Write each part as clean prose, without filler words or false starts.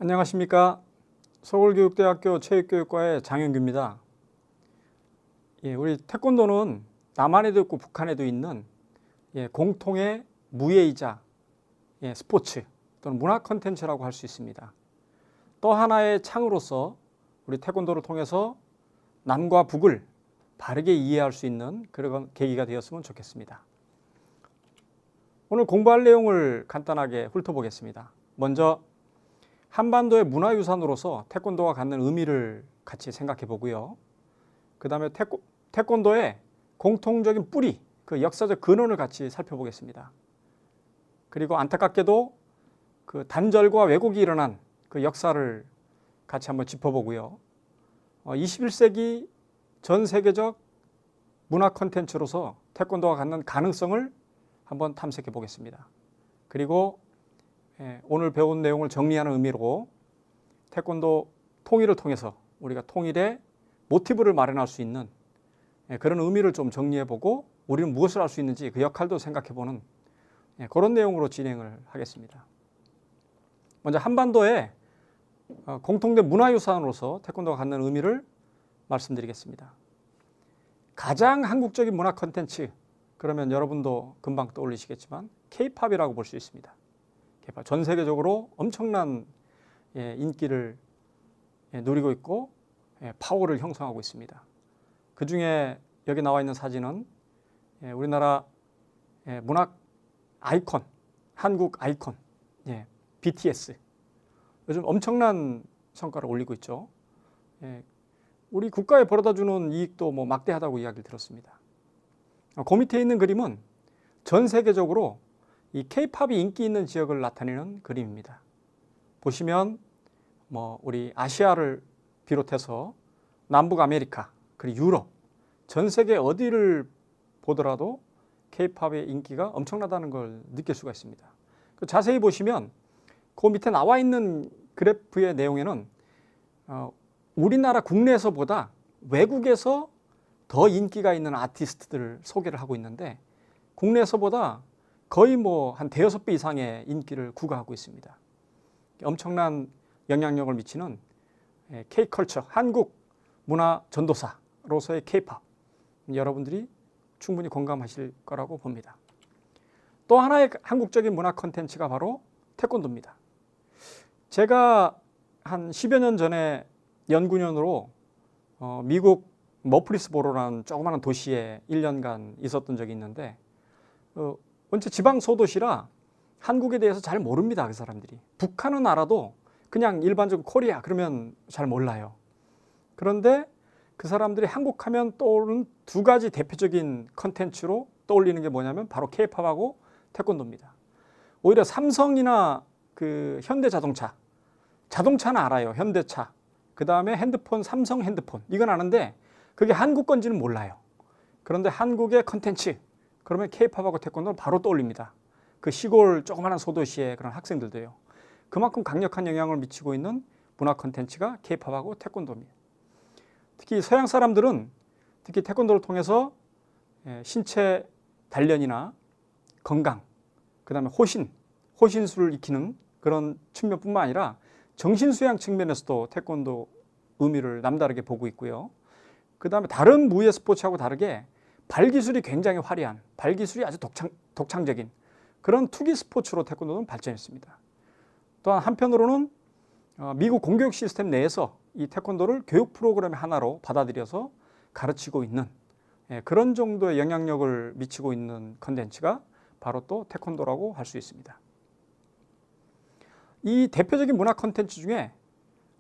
안녕하십니까. 서울교육대학교 체육교육과의 장영규입니다. 우리 태권도는 남한에도 있고 북한에도 있는 공통의 무예이자 스포츠 또는 문화 콘텐츠라고 할 수 있습니다. 또 하나의 창으로서 우리 태권도를 통해서 남과 북을 바르게 이해할 수 있는 그런 계기가 되었으면 좋겠습니다. 오늘 공부할 내용을 간단하게 훑어보겠습니다. 먼저 한반도의 문화유산으로서 태권도가 갖는 의미를 같이 생각해 보고요. 그 다음에 태권도의 공통적인 뿌리, 그 역사적 근원을 같이 살펴보겠습니다. 그리고 안타깝게도 그 단절과 왜곡이 일어난 그 역사를 같이 한번 짚어보고요. 21세기 전 세계적 문화 콘텐츠로서 태권도가 갖는 가능성을 한번 탐색해 보겠습니다. 그리고 오늘 배운 내용을 정리하는 의미로 태권도 통일을 통해서 우리가 통일의 모티브를 마련할 수 있는 그런 의미를 좀 정리해보고 우리는 무엇을 할 수 있는지 그 역할도 생각해보는 그런 내용으로 진행을 하겠습니다. 먼저 한반도의 공통된 문화유산으로서 태권도가 갖는 의미를 말씀드리겠습니다. 가장 한국적인 문화 콘텐츠, 그러면 여러분도 금방 떠올리시겠지만 K-팝이라고 볼 수 있습니다. 전 세계적으로 엄청난 인기를 누리고 있고 파워를 형성하고 있습니다. 그 중에 여기 나와 있는 사진은 우리나라 문학 아이콘, 한국 아이콘 BTS. 요즘 엄청난 성과를 올리고 있죠. 우리 국가에 벌어다주는 이익도 뭐 막대하다고 이야기를 들었습니다. 그 밑에 있는 그림은 전 세계적으로 이 K-팝이 인기 있는 지역을 나타내는 그림입니다. 보시면 뭐 우리 아시아를 비롯해서 남북 아메리카 그리고 유럽 전 세계 어디를 보더라도 K-팝의 인기가 엄청나다는 걸 느낄 수가 있습니다. 자세히 보시면 그 밑에 나와 있는 그래프의 내용에는 우리나라 국내에서보다 외국에서 더 인기가 있는 아티스트들을 소개를 하고 있는데 국내에서보다 거의 뭐 한 대여섯 배 이상의 인기를 구가하고 있습니다. 엄청난 영향력을 미치는 K-컬처, 한국 문화 전도사로서의 K-팝. 여러분들이 충분히 공감하실 거라고 봅니다. 또 하나의 한국적인 문화 콘텐츠가 바로 태권도입니다. 제가 한 10여 년 전에 연구년으로 미국 머플리스보로라는 조그마한 도시에 1년간 있었던 적이 있는데 원체 지방 소도시라 한국에 대해서 잘 모릅니다. 그 사람들이. 북한은 알아도 그냥 일반적으로 코리아 그러면 잘 몰라요. 그런데 그 사람들이 한국 하면 떠오르는 두 가지 대표적인 컨텐츠로 떠올리는 게 뭐냐면 바로 K-팝하고 태권도입니다. 오히려 삼성이나 그 현대자동차, 자동차는 알아요. 현대차. 그 다음에 핸드폰, 삼성 핸드폰. 이건 아는데 그게 한국 건지는 몰라요. 그런데 한국의 컨텐츠, 그러면 K-팝하고 태권도는 바로 떠올립니다. 그 시골 조그마한 소도시의 그런 학생들도요. 그만큼 강력한 영향을 미치고 있는 문화 콘텐츠가 K-팝하고 태권도입니다. 특히 서양 사람들은 특히 태권도를 통해서 신체 단련이나 건강, 그 다음에 호신술을 익히는 그런 측면뿐만 아니라 정신수양 측면에서도 태권도 의미를 남다르게 보고 있고요. 그 다음에 다른 무예 스포츠하고 다르게 발기술이 굉장히 화려한, 발기술이 아주 독창적인 그런 투기 스포츠로 태권도는 발전했습니다. 또한 한편으로는 미국 공교육 시스템 내에서 이 태권도를 교육 프로그램의 하나로 받아들여서 가르치고 있는 그런 정도의 영향력을 미치고 있는 컨텐츠가 바로 또 태권도라고 할 수 있습니다. 이 대표적인 문화 콘텐츠 중에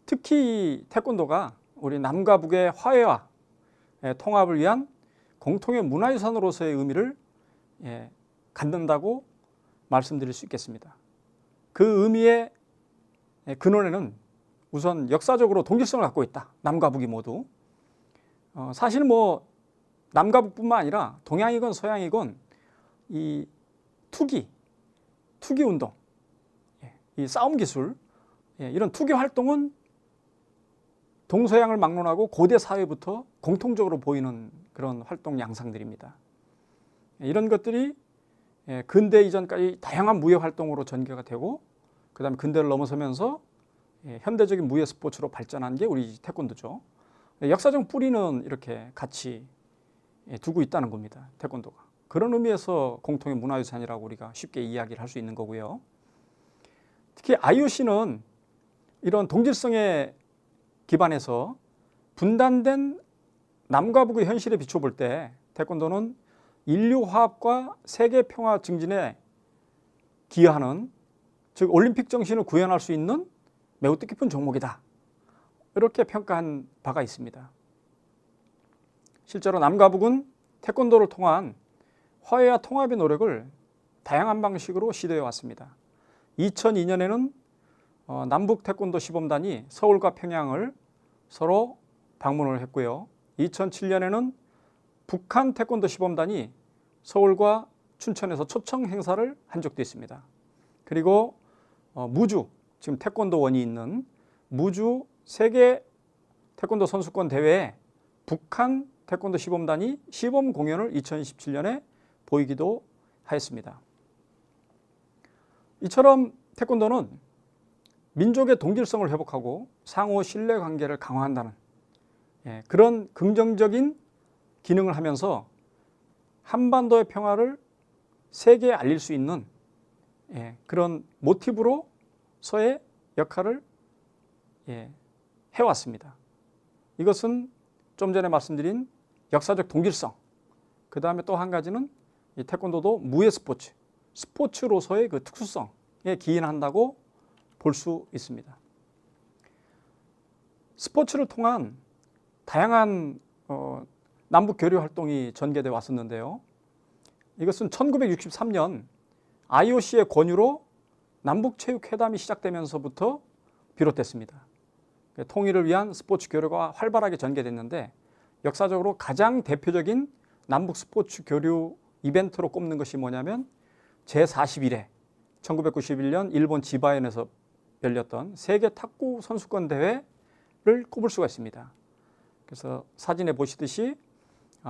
특히 태권도가 우리 남과 북의 화해와 통합을 위한 공통의 문화유산으로서의 의미를 갖는다고 말씀드릴 수 있겠습니다. 그 의미의 근원에는 우선 역사적으로 동질성을 갖고 있다. 남과 북이 모두. 사실 뭐 남과 북뿐만 아니라 동양이건 서양이건 이 투기 운동, 이 싸움 기술, 이런 투기 활동은 동서양을 막론하고 고대 사회부터 공통적으로 보이는 그런 활동 양상들입니다. 이런 것들이 근대 이전까지 다양한 무예 활동으로 전개가 되고 그 다음에 근대를 넘어서면서 현대적인 무예 스포츠로 발전한 게 우리 태권도죠. 역사적 뿌리는 이렇게 같이 두고 있다는 겁니다. 태권도가. 그런 의미에서 공통의 문화유산이라고 우리가 쉽게 이야기를 할 수 있는 거고요. 특히 IOC는 이런 동질성에 기반해서 분단된 남과 북의 현실에 비춰볼 때 태권도는 인류 화합과 세계 평화 증진에 기여하는, 즉 올림픽 정신을 구현할 수 있는 매우 뜻깊은 종목이다. 이렇게 평가한 바가 있습니다. 실제로 남과 북은 태권도를 통한 화해와 통합의 노력을 다양한 방식으로 시도해 왔습니다. 2002년에는 남북 태권도 시범단이 서울과 평양을 서로 방문을 했고요. 2007년에는 북한 태권도 시범단이 서울과 춘천에서 초청 행사를 한 적도 있습니다. 그리고 무주, 지금 태권도원이 있는 무주 세계 태권도 선수권 대회에 북한 태권도 시범단이 시범 공연을 2017년에 보이기도 하였습니다. 이처럼 태권도는 민족의 동질성을 회복하고 상호 신뢰 관계를 강화한다는 그런 긍정적인 기능을 하면서 한반도의 평화를 세계에 알릴 수 있는 그런 모티브로서의 역할을 해왔습니다. 이것은 좀 전에 말씀드린 역사적 동질성, 그 다음에 또 한 가지는 이 태권도도 무예 스포츠, 스포츠로서의 그 특수성에 기인한다고 볼 수 있습니다. 스포츠를 통한 다양한 남북 교류 활동이 전개돼 왔었는데요. 이것은 1963년 IOC의 권유로 남북체육회담이 시작되면서부터 비롯됐습니다. 통일을 위한 스포츠 교류가 활발하게 전개됐는데 역사적으로 가장 대표적인 남북 스포츠 교류 이벤트로 꼽는 것이 뭐냐면 제41회 1991년 일본 지바현에서 열렸던 세계 탁구 선수권 대회를 꼽을 수가 있습니다. 그래서 사진에 보시듯이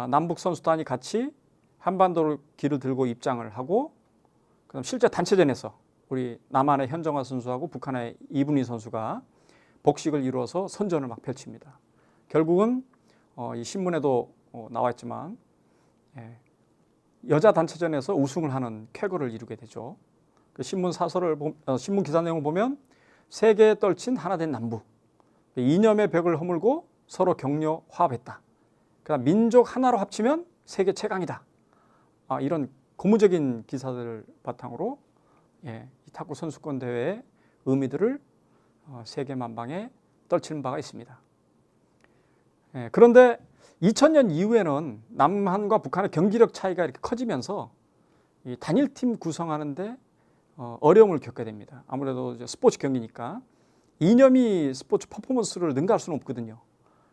남북 선수단이 같이 한반도를 길을 들고 입장을 하고, 그다음 실제 단체전에서 우리 남한의 현정화 선수하고 북한의 이분희 선수가 복식을 이루어서 선전을 막 펼칩니다. 결국은 이 신문에도 나왔지만 여자 단체전에서 우승을 하는 쾌거를 이루게 되죠. 그 신문 기사 내용을 보면 세계에 떨친 하나된 남북, 이념의 벽을 허물고 서로 격려 화합했다. 그다음 민족 하나로 합치면 세계 최강이다. 이런 고무적인 기사들을 바탕으로 이 탁구 선수권 대회의 의미들을 세계 만방에 떨치는 바가 있습니다. 그런데 2000년 이후에는 남한과 북한의 경기력 차이가 이렇게 커지면서 이 단일팀 구성하는데 어려움을 겪게 됩니다. 아무래도 스포츠 경기니까 이념이 스포츠 퍼포먼스를 능가할 수는 없거든요.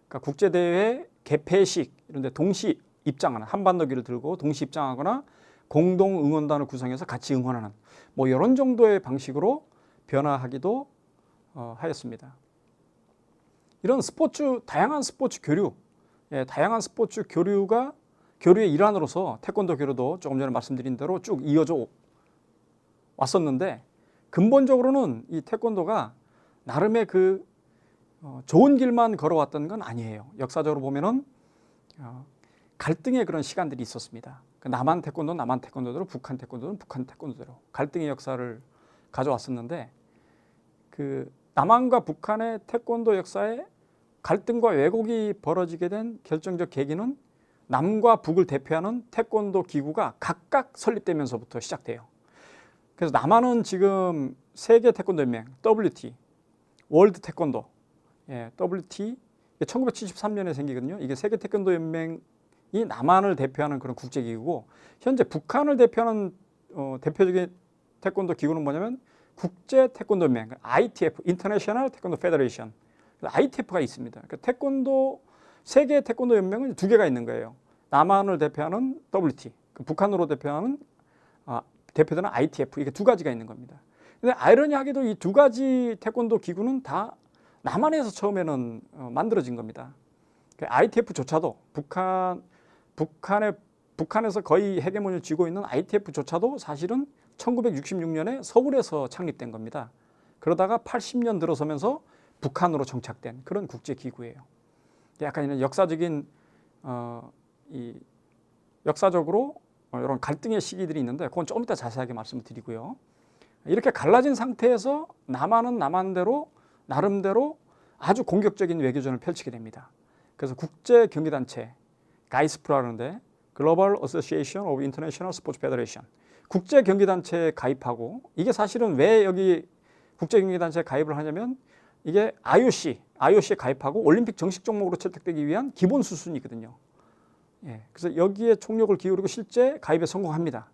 그러니까 국제대회 개폐식 이런 데 동시 입장하는, 한반도 길을 들고 동시 입장하거나 공동 응원단을 구성해서 같이 응원하는 뭐 이런 정도의 방식으로 변화하기도 하였습니다. 이런 다양한 스포츠 교류, 다양한 스포츠 교류의 일환으로서 태권도 교류도 조금 전에 말씀드린 대로 쭉 이어져 왔었는데, 근본적으로는 이 태권도가 나름의 그 좋은 길만 걸어왔던 건 아니에요. 역사적으로 보면은 갈등의 그런 시간들이 있었습니다. 남한 태권도는 남한 태권도대로, 북한 태권도는 북한 태권도대로 갈등의 역사를 가져왔었는데, 그 남한과 북한의 태권도 역사에 갈등과 왜곡이 벌어지게 된 결정적 계기는 남과 북을 대표하는 태권도 기구가 각각 설립되면서부터 시작돼요. 그래서 남한은 지금 세계 태권도 연맹 WT, 월드 태권도, WT 1973년에 생기거든요. 이게 세계 태권도 연맹이 남한을 대표하는 그런 국제기구고, 현재 북한을 대표하는 대표적인 태권도 기구는 뭐냐면 국제 태권도 연맹, ITF, 인터내셔널 태권도 페더레이션, ITF가 있습니다. 그러니까 세계 태권도 연맹은 두 개가 있는 거예요. 남한을 대표하는 WT, 북한으로 대표되는 ITF, 이게 두 가지가 있는 겁니다. 근데 아이러니하게도 이 두 가지 태권도 기구는 다 남한에서 처음에는 만들어진 겁니다. ITF조차도 북한에서 거의 헤게모니를 쥐고 있는 ITF조차도 사실은 1966년에 서울에서 창립된 겁니다. 그러다가 80년 들어서면서 북한으로 정착된 그런 국제기구예요. 약간 이런 역사적인 이 역사적으로 이런 갈등의 시기들이 있는데 그건 조금 이따 자세하게 말씀을 드리고요. 이렇게 갈라진 상태에서 남한은 남한대로 나름대로 아주 공격적인 외교전을 펼치게 됩니다. 그래서 국제경기단체 가이스프라는데 Global Association of International Sports Federation 국제경기단체에 가입하고 이게 사실은 왜 여기 국제경기단체에 가입을 하냐면 이게 IOC에 가입하고 올림픽 정식 종목으로 채택되기 위한 기본 수순이거든요. 예, 그래서 여기에 총력을 기울이고 실제 가입에 성공합니다.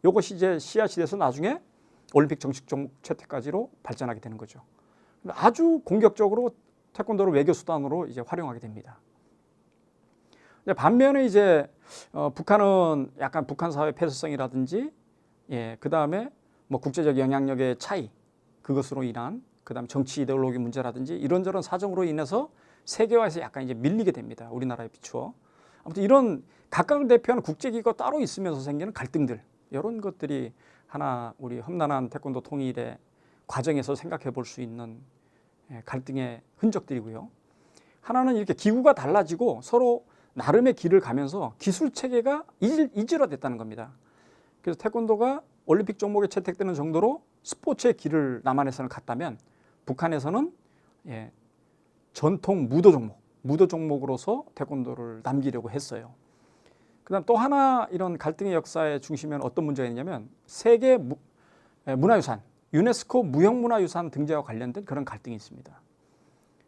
이것이 이제 씨앗이 돼서 나중에 올림픽 정식 종목 채택까지로 발전하게 되는 거죠. 아주 공격적으로 태권도를 외교 수단으로 이제 활용하게 됩니다. 반면에 이제 북한은 약간 북한 사회 폐쇄성이라든지 그 다음에 뭐 국제적 영향력의 차이 그것으로 인한 그 다음에 정치 이데올로기 문제라든지 이런저런 사정으로 인해서 세계화에서 약간 이제 밀리게 됩니다. 우리나라에 비추어. 아무튼 이런 각각을 대표하는 국제기구가 따로 있으면서 생기는 갈등들 이런 것들이 하나 우리 험난한 태권도 통일의 과정에서 생각해 볼 수 있는 갈등의 흔적들이고요. 하나는 이렇게 기구가 달라지고 서로 나름의 길을 가면서 기술 체계가 이질화됐다는 겁니다. 그래서 태권도가 올림픽 종목에 채택되는 정도로 스포츠의 길을 남한에서는 갔다면 북한에서는 전통 무도 종목으로서 태권도를 남기려고 했어요. 그다음 또 하나 이런 갈등의 역사의 중심에는 어떤 문제가 있냐면 세계 문화유산, 유네스코 무형문화유산 등재와 관련된 그런 갈등이 있습니다.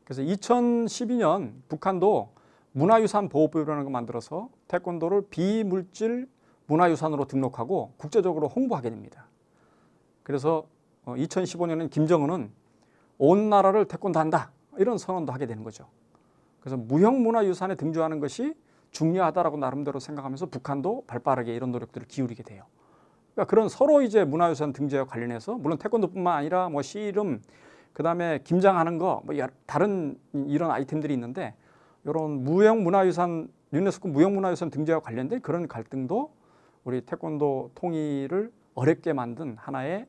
그래서 2012년 북한도 문화유산 보호법이라는 걸 만들어서 태권도를 비물질 문화유산으로 등록하고 국제적으로 홍보하게 됩니다. 그래서 2015년에는 김정은은 온 나라를 태권도 한다 이런 선언도 하게 되는 거죠. 그래서 무형문화유산에 등재하는 것이 중요하다라고 나름대로 생각하면서 북한도 발빠르게 이런 노력들을 기울이게 돼요. 그러니까 그런 서로 이제 문화유산 등재와 관련해서 물론 태권도뿐만 아니라 뭐 씨름 그다음에 김장하는 거 뭐 다른 이런 아이템들이 있는데 이런 무형문화유산 유네스코 무형문화유산 등재와 관련된 그런 갈등도 우리 태권도 통일을 어렵게 만든 하나의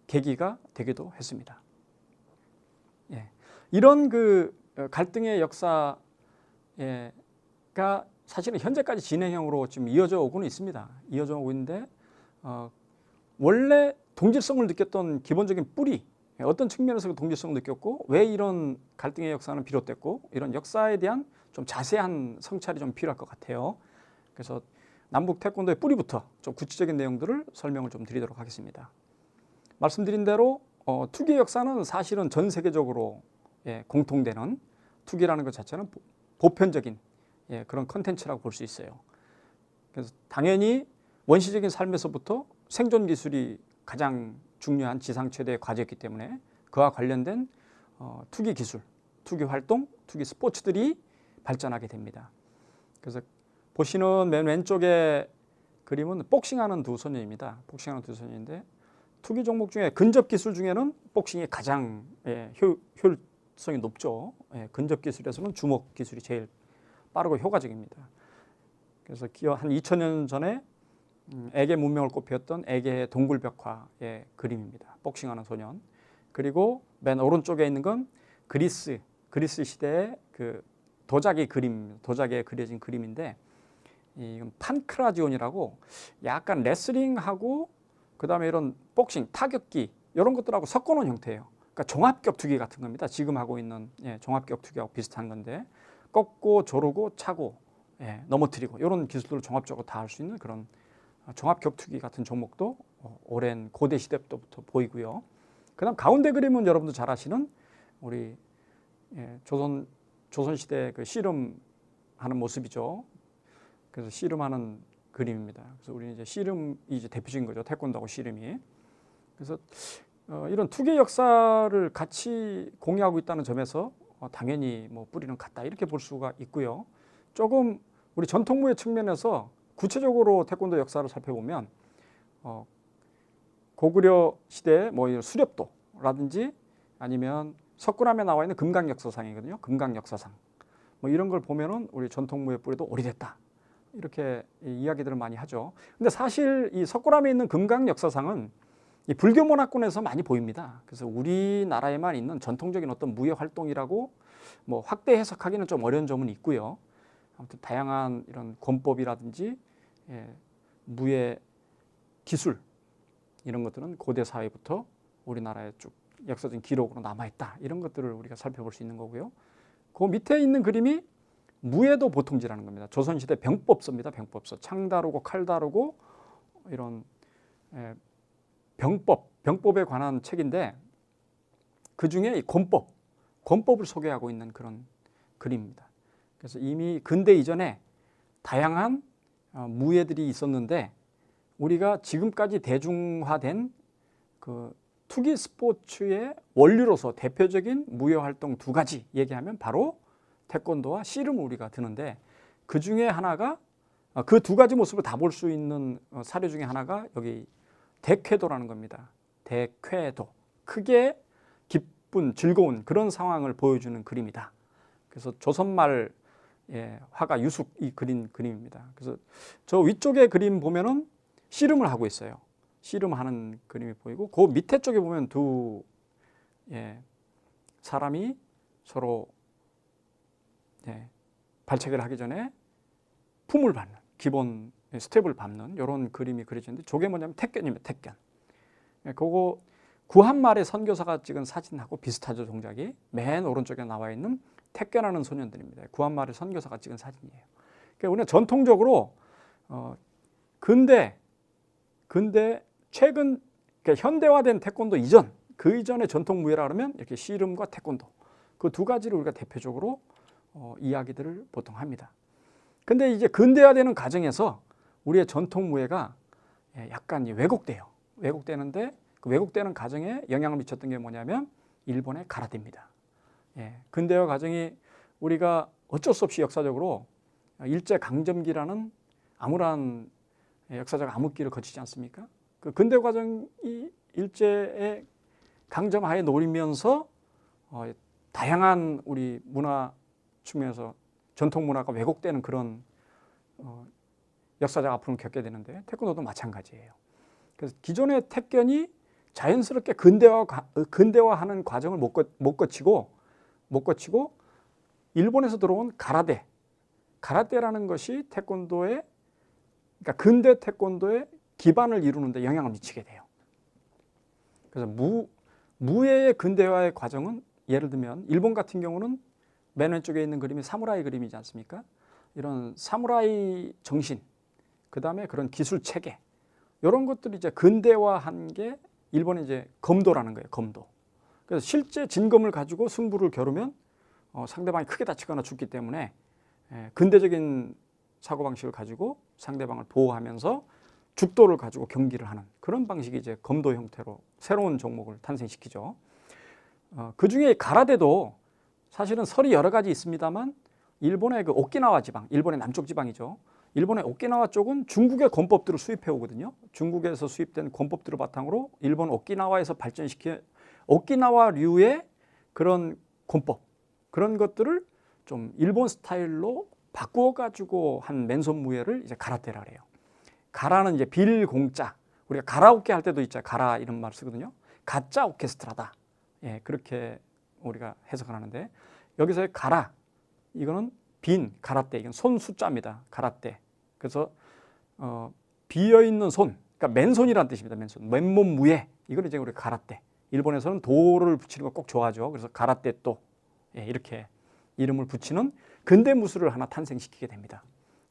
계기가 되기도 했습니다. 이런 그 갈등의 역사가 사실은 현재까지 진행형으로 지금 이어져 오고는 있습니다. 이어져 오고 있는데 원래 동질성을 느꼈던 기본적인 뿌리 어떤 측면에서 동질성을 느꼈고 왜 이런 갈등의 역사는 비롯됐고 이런 역사에 대한 좀 자세한 성찰이 좀 필요할 것 같아요. 그래서 남북 태권도의 뿌리부터 좀 구체적인 내용들을 설명을 좀 드리도록 하겠습니다. 말씀드린 대로 투기 역사는 사실은 전 세계적으로 공통되는 투기라는 것 자체는 보편적인 그런 컨텐츠라고 볼 수 있어요. 그래서 당연히 원시적인 삶에서부터 생존 기술이 가장 중요한 지상 최대의 과제였기 때문에 그와 관련된 투기 기술, 투기 활동, 투기 스포츠들이 발전하게 됩니다. 그래서 보시는 맨 왼쪽의 그림은 복싱하는 두 소년입니다. 복싱하는 두 소년인데 투기 종목 중에 근접 기술 중에는 복싱이 가장 효율성이 높죠. 근접 기술에서는 주먹 기술이 제일 빠르고 효과적입니다. 그래서 한 2000년 전에 에게 문명을 꽃피웠던 에게의 동굴벽화의 그림입니다. 복싱하는 소년. 그리고 맨 오른쪽에 있는 건 그리스 시대의 그 도자기에 그려진 그림인데 이건 판크라지온이라고 약간 레슬링하고 그다음에 이런 복싱, 타격기 이런 것들하고 섞어놓은 형태예요. 그러니까 종합격투기 같은 겁니다. 지금 하고 있는 종합격투기하고 비슷한 건데 꺾고 조르고 차고 넘어뜨리고 이런 기술들을 종합적으로 다 할 수 있는 그런 종합격투기 같은 종목도 오랜 고대 시대 때부터 보이고요. 그다음 가운데 그림은 여러분도 잘 아시는 우리 조선시대 그 씨름하는 모습이죠. 그래서 씨름하는 그림입니다. 그래서 우리는 이제 씨름이 이제 대표적인 거죠. 태권도하고 씨름이. 그래서 이런 투기 역사를 같이 공유하고 있다는 점에서 당연히 뭐 뿌리는 같다 이렇게 볼 수가 있고요. 조금 우리 전통무의 측면에서 구체적으로 태권도 역사를 살펴보면 고구려 시대 뭐 수렵도라든지 아니면 석굴암에 나와 있는 금강역사상이거든요. 금강역사상 뭐 이런 걸 보면은 우리 전통무의 뿌리도 오래됐다 이렇게 이야기들을 많이 하죠. 근데 사실 이 석굴암에 있는 금강역사상은 이 불교 문화권에서 많이 보입니다. 그래서 우리나라에만 있는 전통적인 어떤 무예 활동이라고 뭐 확대 해석하기는 좀 어려운 점은 있고요. 아무튼 다양한 이런 권법이라든지 무예 기술 이런 것들은 고대 사회부터 우리나라에 쭉 역사적인 기록으로 남아있다. 이런 것들을 우리가 살펴볼 수 있는 거고요. 그 밑에 있는 그림이 무예도 보통지라는 겁니다. 조선시대 병법서입니다. 병법서. 창 다루고 칼 다루고 이런 병법에 관한 책인데 그중에 이 권법을 소개하고 있는 그런 그림입니다. 그래서 이미 근대 이전에 다양한 무예들이 있었는데 우리가 지금까지 대중화된 그 투기 스포츠의 원류로서 대표적인 무예 활동 두 가지 얘기하면 바로 태권도와 씨름을 우리가 드는데 그 중에 하나가 그 두 가지 모습을 다 볼 수 있는 사례 중에 하나가 여기 대쾌도라는 겁니다. 대쾌도. 크게 기쁜 즐거운 그런 상황을 보여주는 그림이다. 그래서 조선말 화가 유숙이 그린 그림입니다. 그래서 저 위쪽에 그림 보면은 씨름을 하고 있어요. 씨름하는 그림이 보이고 그 밑에 쪽에 보면 두 사람이 서로 발차기를 하기 전에 품을 받는 기본 스텝을 밟는 이런 그림이 그려지는데 저게 뭐냐면 택견입니다. 택견. 그거 구한말의 선교사가 찍은 사진하고 비슷하죠. 동작이 맨 오른쪽에 나와 있는 택견하는 소년들입니다. 구한말의 선교사가 찍은 사진이에요. 그러니까 우리는 전통적으로 근대 최근 그러니까 현대화된 태권도 이전 그 이전의 전통 무예라 그러면 이렇게 씨름과 태권도 그 두 가지를 우리가 대표적으로 이야기들을 보통 합니다. 근데 이제 근대화되는 과정에서 우리의 전통 무예가 약간 왜곡돼요. 왜곡되는데 그 왜곡되는 과정에 영향을 미쳤던 게 뭐냐면 일본의 가라데입니다. 근대화 과정이 우리가 어쩔 수 없이 역사적으로 일제 강점기라는 암울한 역사적 암흑기를 거치지 않습니까? 그 근대 과정이 일제의 강점하에 놓이면서 다양한 우리 문화 측면에서 전통 문화가 왜곡되는 그런 역사적 아픔을 겪게 되는데 태권도도 마찬가지예요. 그래서 기존의 택견이 자연스럽게 근대화하는 과정을 못 거치고 일본에서 들어온 가라데라는 것이 태권도의 그러니까 근대 태권도의 기반을 이루는 데 영향을 미치게 돼요. 그래서 무예의 근대화의 과정은 예를 들면 일본 같은 경우는 맨 왼쪽에 있는 그림이 사무라이 그림이지 않습니까? 이런 사무라이 정신, 그 다음에 그런 기술 체계 이런 것들이 이제 근대화한 게 일본의 이제 검도라는 거예요. 검도. 그래서 실제 진검을 가지고 승부를 겨루면 상대방이 크게 다치거나 죽기 때문에 근대적인 사고방식을 가지고 상대방을 보호하면서 죽도를 가지고 경기를 하는 그런 방식이 이제 검도 형태로 새로운 종목을 탄생시키죠. 그 중에 가라데도 사실은 설이 여러 가지 있습니다만 일본의 그 오키나와 지방, 일본의 남쪽 지방이죠. 일본의 오키나와 쪽은 중국의 권법들을 수입해 오거든요. 중국에서 수입된 권법들을 바탕으로 일본 오키나와에서 발전시킨 오키나와류의 그런 권법, 그런 것들을 좀 일본 스타일로 바꾸어 가지고 한 맨손 무예를 이제 가라테라 그래요. 가라는 이제 빌공짜. 우리가 가라오케 할 때도 있죠. 가라 이런 말 쓰거든요. 가짜 오케스트라다. 그렇게 우리가 해석을 하는데 여기서의 가라 이거는 빈 가라떼 이건 손 숫자입니다. 가라떼. 그래서 비어 있는 손, 그러니까 맨손이라는 뜻입니다. 맨손, 맨몸 무예 이걸 이제 우리 가라떼. 일본에서는 도를 붙이는 거 꼭 좋아하죠. 그래서 가라떼 또 이렇게 이름을 붙이는 근대 무술을 하나 탄생시키게 됩니다.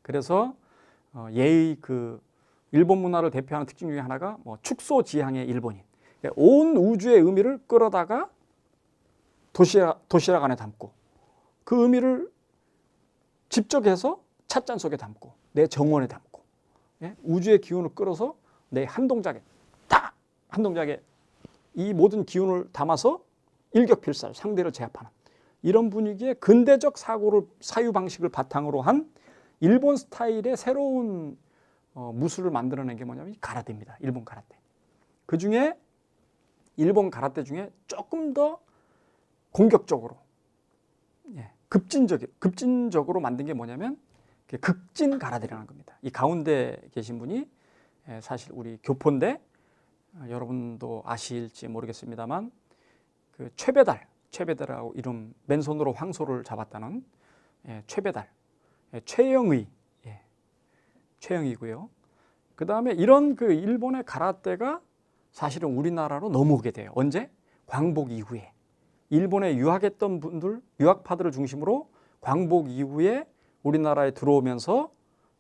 그래서 그 일본 문화를 대표하는 특징 중에 하나가 뭐 축소지향의 일본인, 온 우주의 의미를 끌어다가 도시락 안에 담고 그 의미를 집적해서 찻잔 속에 담고 내 정원에 담고 우주의 기운을 끌어서 내 한 동작에 이 모든 기운을 담아서 일격필살 상대를 제압하는 이런 분위기의 근대적 사유 방식을 바탕으로 한 일본 스타일의 새로운 무술을 만들어낸 게 뭐냐면 가라테입니다. 일본 가라테. 그 중에 일본 가라테 중에 조금 더 공격적으로 급진적으로 만든 게 뭐냐면 극진 가라테라는 겁니다. 이 가운데 계신 분이 사실 우리 교포인데 여러분도 아실지 모르겠습니다만 그 최배달하고 이름 맨손으로 황소를 잡았다는 최배달, 최영의, 최영이고요. 그 다음에 이런 그 일본의 가라떼가 사실은 우리나라로 넘어오게 돼요. 언제? 광복 이후에. 일본에 유학했던 분들, 유학파들을 중심으로 광복 이후에 우리나라에 들어오면서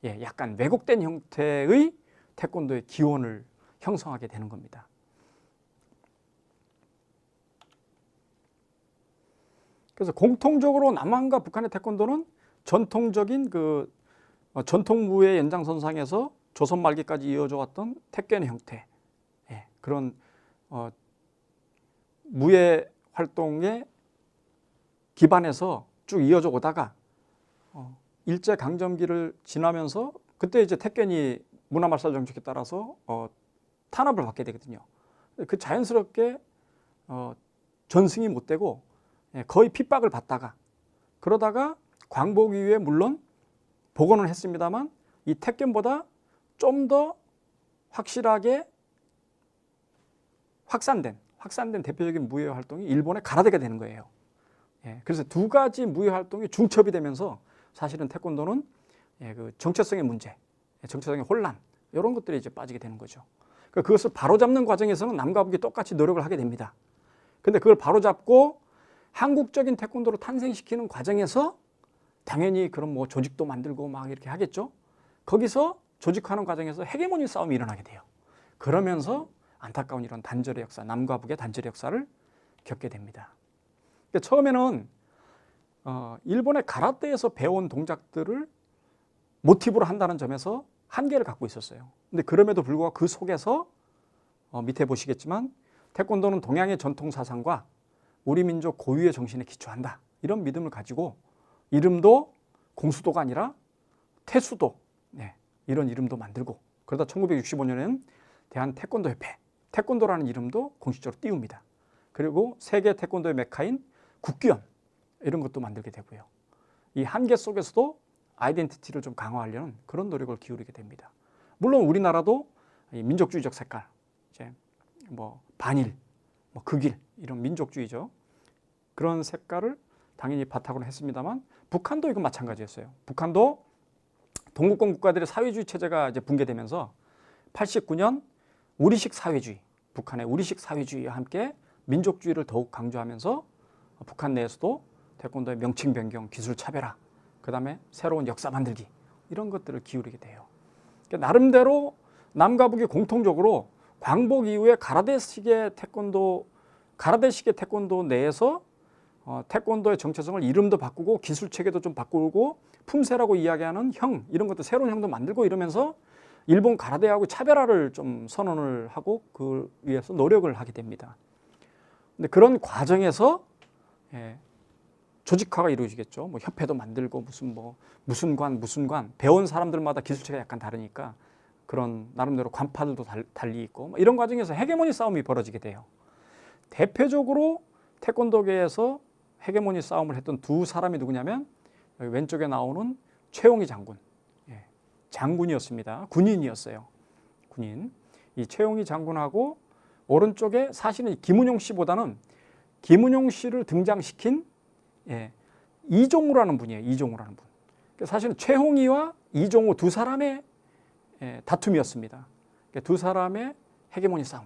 약간 왜곡된 형태의 태권도의 기원을 형성하게 되는 겁니다. 그래서 공통적으로 남한과 북한의 태권도는 전통적인 그 전통무의 연장선상에서 조선 말기까지 이어져 왔던 택견의 형태, 그런 무예 활동에 기반해서 쭉 이어져 오다가 일제 강점기를 지나면서 그때 이제 택견이 문화말살 정책에 따라서 탄압을 받게 되거든요. 그 자연스럽게 전승이 못 되고 거의 핍박을 받다가 그러다가 광복 이후에 물론 복원을 했습니다만 이 택견보다 좀 더 확실하게 확산된 대표적인 무예 활동이 일본의 가라데가 되는 거예요. 그래서 두 가지 무예 활동이 중첩이 되면서 사실은 태권도는 그 정체성의 문제, 정체성의 혼란 이런 것들이 이제 빠지게 되는 거죠. 그것을 바로잡는 과정에서는 남과 북이 똑같이 노력을 하게 됩니다. 근데 그걸 바로잡고 한국적인 태권도를 탄생시키는 과정에서 당연히 그런 뭐 조직도 만들고 막 이렇게 하겠죠. 거기서 조직하는 과정에서 헤게모니 싸움이 일어나게 돼요. 그러면서 안타까운 이런 단절의 역사, 남과 북의 단절의 역사를 겪게 됩니다. 그러니까 처음에는 일본의 가라떼에서 배운 동작들을 모티브로 한다는 점에서 한계를 갖고 있었어요. 근데 그럼에도 불구하고 그 속에서 밑에 보시겠지만 태권도는 동양의 전통 사상과 우리 민족 고유의 정신에 기초한다. 이런 믿음을 가지고 이름도 공수도가 아니라 태수도, 이런 이름도 만들고 그러다 1965년에는 대한 태권도협회, 태권도라는 이름도 공식적으로 띄웁니다. 그리고 세계 태권도의 메카인 국기원 이런 것도 만들게 되고요. 이 한계 속에서도 아이덴티티를 좀 강화하려는 그런 노력을 기울이게 됩니다. 물론 우리나라도 민족주의적 색깔, 이제 뭐 반일, 뭐 극일 이런 민족주의죠. 그런 색깔을 당연히 바탕으로 했습니다만 북한도 이건 마찬가지였어요. 북한도 동구권 국가들의 사회주의 체제가 이제 붕괴되면서 89년 우리식 사회주의, 북한의 우리식 사회주의와 함께 민족주의를 더욱 강조하면서 북한 내에서도 태권도의 명칭 변경, 기술 차별화, 그 다음에 새로운 역사 만들기 이런 것들을 기울이게 돼요. 그러니까 나름대로 남과 북이 공통적으로 광복 이후에 가라데식의 태권도 내에서 태권도의 정체성을 이름도 바꾸고 기술 체계도 좀 바꾸고 품새라고 이야기하는 형 이런 것도 새로운 형도 만들고 이러면서 일본 가라데하고 차별화를 좀 선언을 하고 그 위해서 노력을 하게 됩니다. 근데 그런 과정에서 조직화가 이루어지겠죠. 뭐 협회도 만들고 무슨 관 배운 사람들마다 기술체가 약간 다르니까 그런 나름대로 관파들도 달리 있고 이런 과정에서 헤게모니 싸움이 벌어지게 돼요. 대표적으로 태권도계에서 헤게모니 싸움을 했던 두 사람이 누구냐면 여기 왼쪽에 나오는 최용희 장군, 장군이었습니다. 군인이었어요. 군인. 이 최용희 장군하고 오른쪽에 사실은 김은용 씨보다는 김은용 씨를 등장시킨 이종우라는 분이에요. 이종우라는 분. 사실은 최홍희와 이종우 두 사람의 다툼이었습니다. 두 사람의 헤게모니 싸움.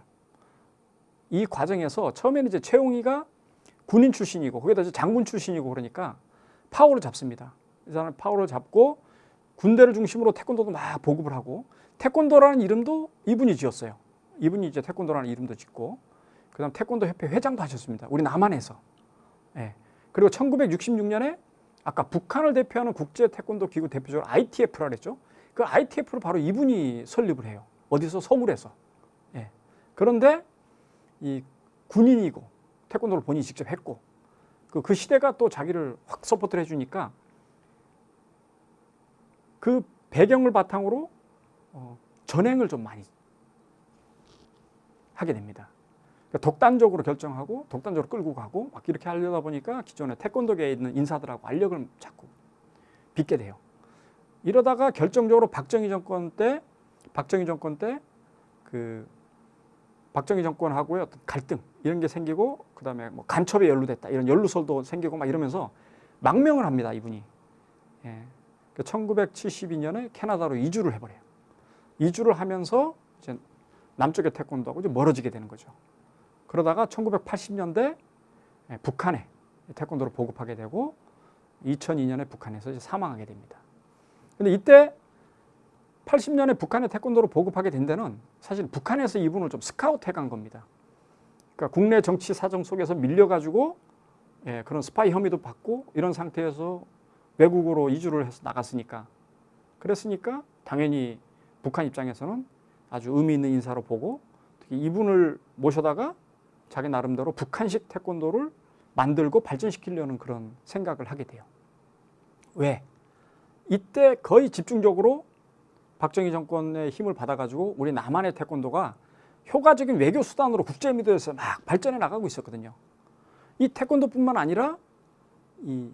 이 과정에서 처음에는 이제 최홍희가 군인 출신이고 거기다 이제 장군 출신이고 그러니까 파워를 잡습니다. 이 사람 파워를 잡고 군대를 중심으로 태권도도 막 보급을 하고 태권도라는 이름도 이분이 지었어요. 이분이 이제 태권도라는 이름도 짓고 그다음 태권도 협회 회장도 하셨습니다. 우리 남한에서. 그리고 1966년에 아까 북한을 대표하는 국제 태권도 기구 대표적으로 ITF라 그랬죠. 그 ITF를 바로 이분이 설립을 해요. 어디서? 서울에서. 그런데 이 군인이고 태권도를 본인이 직접 했고 그 시대가 또 자기를 확 서포트를 해주니까 그 배경을 바탕으로 전행을 좀 많이 하게 됩니다. 그러니까 독단적으로 결정하고 독단적으로 끌고 가고 막 이렇게 하려다 보니까 기존에 태권도계에 있는 인사들하고 알력을 자꾸 빚게 돼요. 이러다가 결정적으로 박정희 정권 때 그 박정희 정권하고의 어떤 갈등 이런 게 생기고 그다음에 뭐 간첩에 연루됐다 이런 연루설도 생기고 막 이러면서 망명을 합니다 이분이. 예. 1972년에 캐나다로 이주를 해버려요. 이주를 하면서 이제 남쪽의 태권도하고 이제 멀어지게 되는 거죠. 그러다가 1980년대 북한에 태권도를 보급하게 되고 2002년에 북한에서 이제 사망하게 됩니다. 근데 이때 80년에 북한에 태권도를 보급하게 된 데는 사실 북한에서 이분을 좀 스카우트 해간 겁니다. 그러니까 국내 정치 사정 속에서 밀려가지고 그런 스파이 혐의도 받고 이런 상태에서 외국으로 이주를 해서 나갔으니까 그랬으니까 당연히 북한 입장에서는 아주 의미 있는 인사로 보고 특히 이분을 모셔다가 자기 나름대로 북한식 태권도를 만들고 발전시키려는 그런 생각을 하게 돼요. 왜? 이때 거의 집중적으로 박정희 정권의 힘을 받아가지고 우리 남한의 태권도가 효과적인 외교 수단으로 국제 무대에서 막 발전해 나가고 있었거든요. 이 태권도뿐만 아니라 이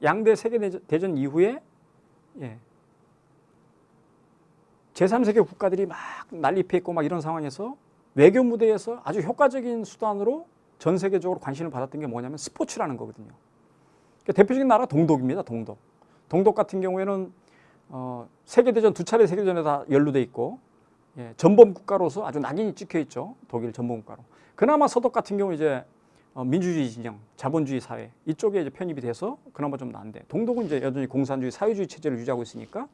양대 세계대전 이후에 제3세계 국가들이 막 난립해 있고 막 이런 상황에서 외교 무대에서 아주 효과적인 수단으로 전 세계적으로 관심을 받았던 게 뭐냐면 스포츠라는 거거든요. 그러니까 대표적인 나라 동독입니다. 동독. 동독 같은 경우에는 세계대전 두 차례 세계대전에 다 연루돼 있고 전범 국가로서 아주 낙인이 찍혀 있죠. 독일 전범 국가로. 그나마 서독 같은 경우 이제 민주주의 진영, 자본주의 사회 이쪽에 이제 편입이 돼서 그나마 좀 나은데 동독은 이제 여전히 공산주의, 사회주의 체제를 유지하고 있으니까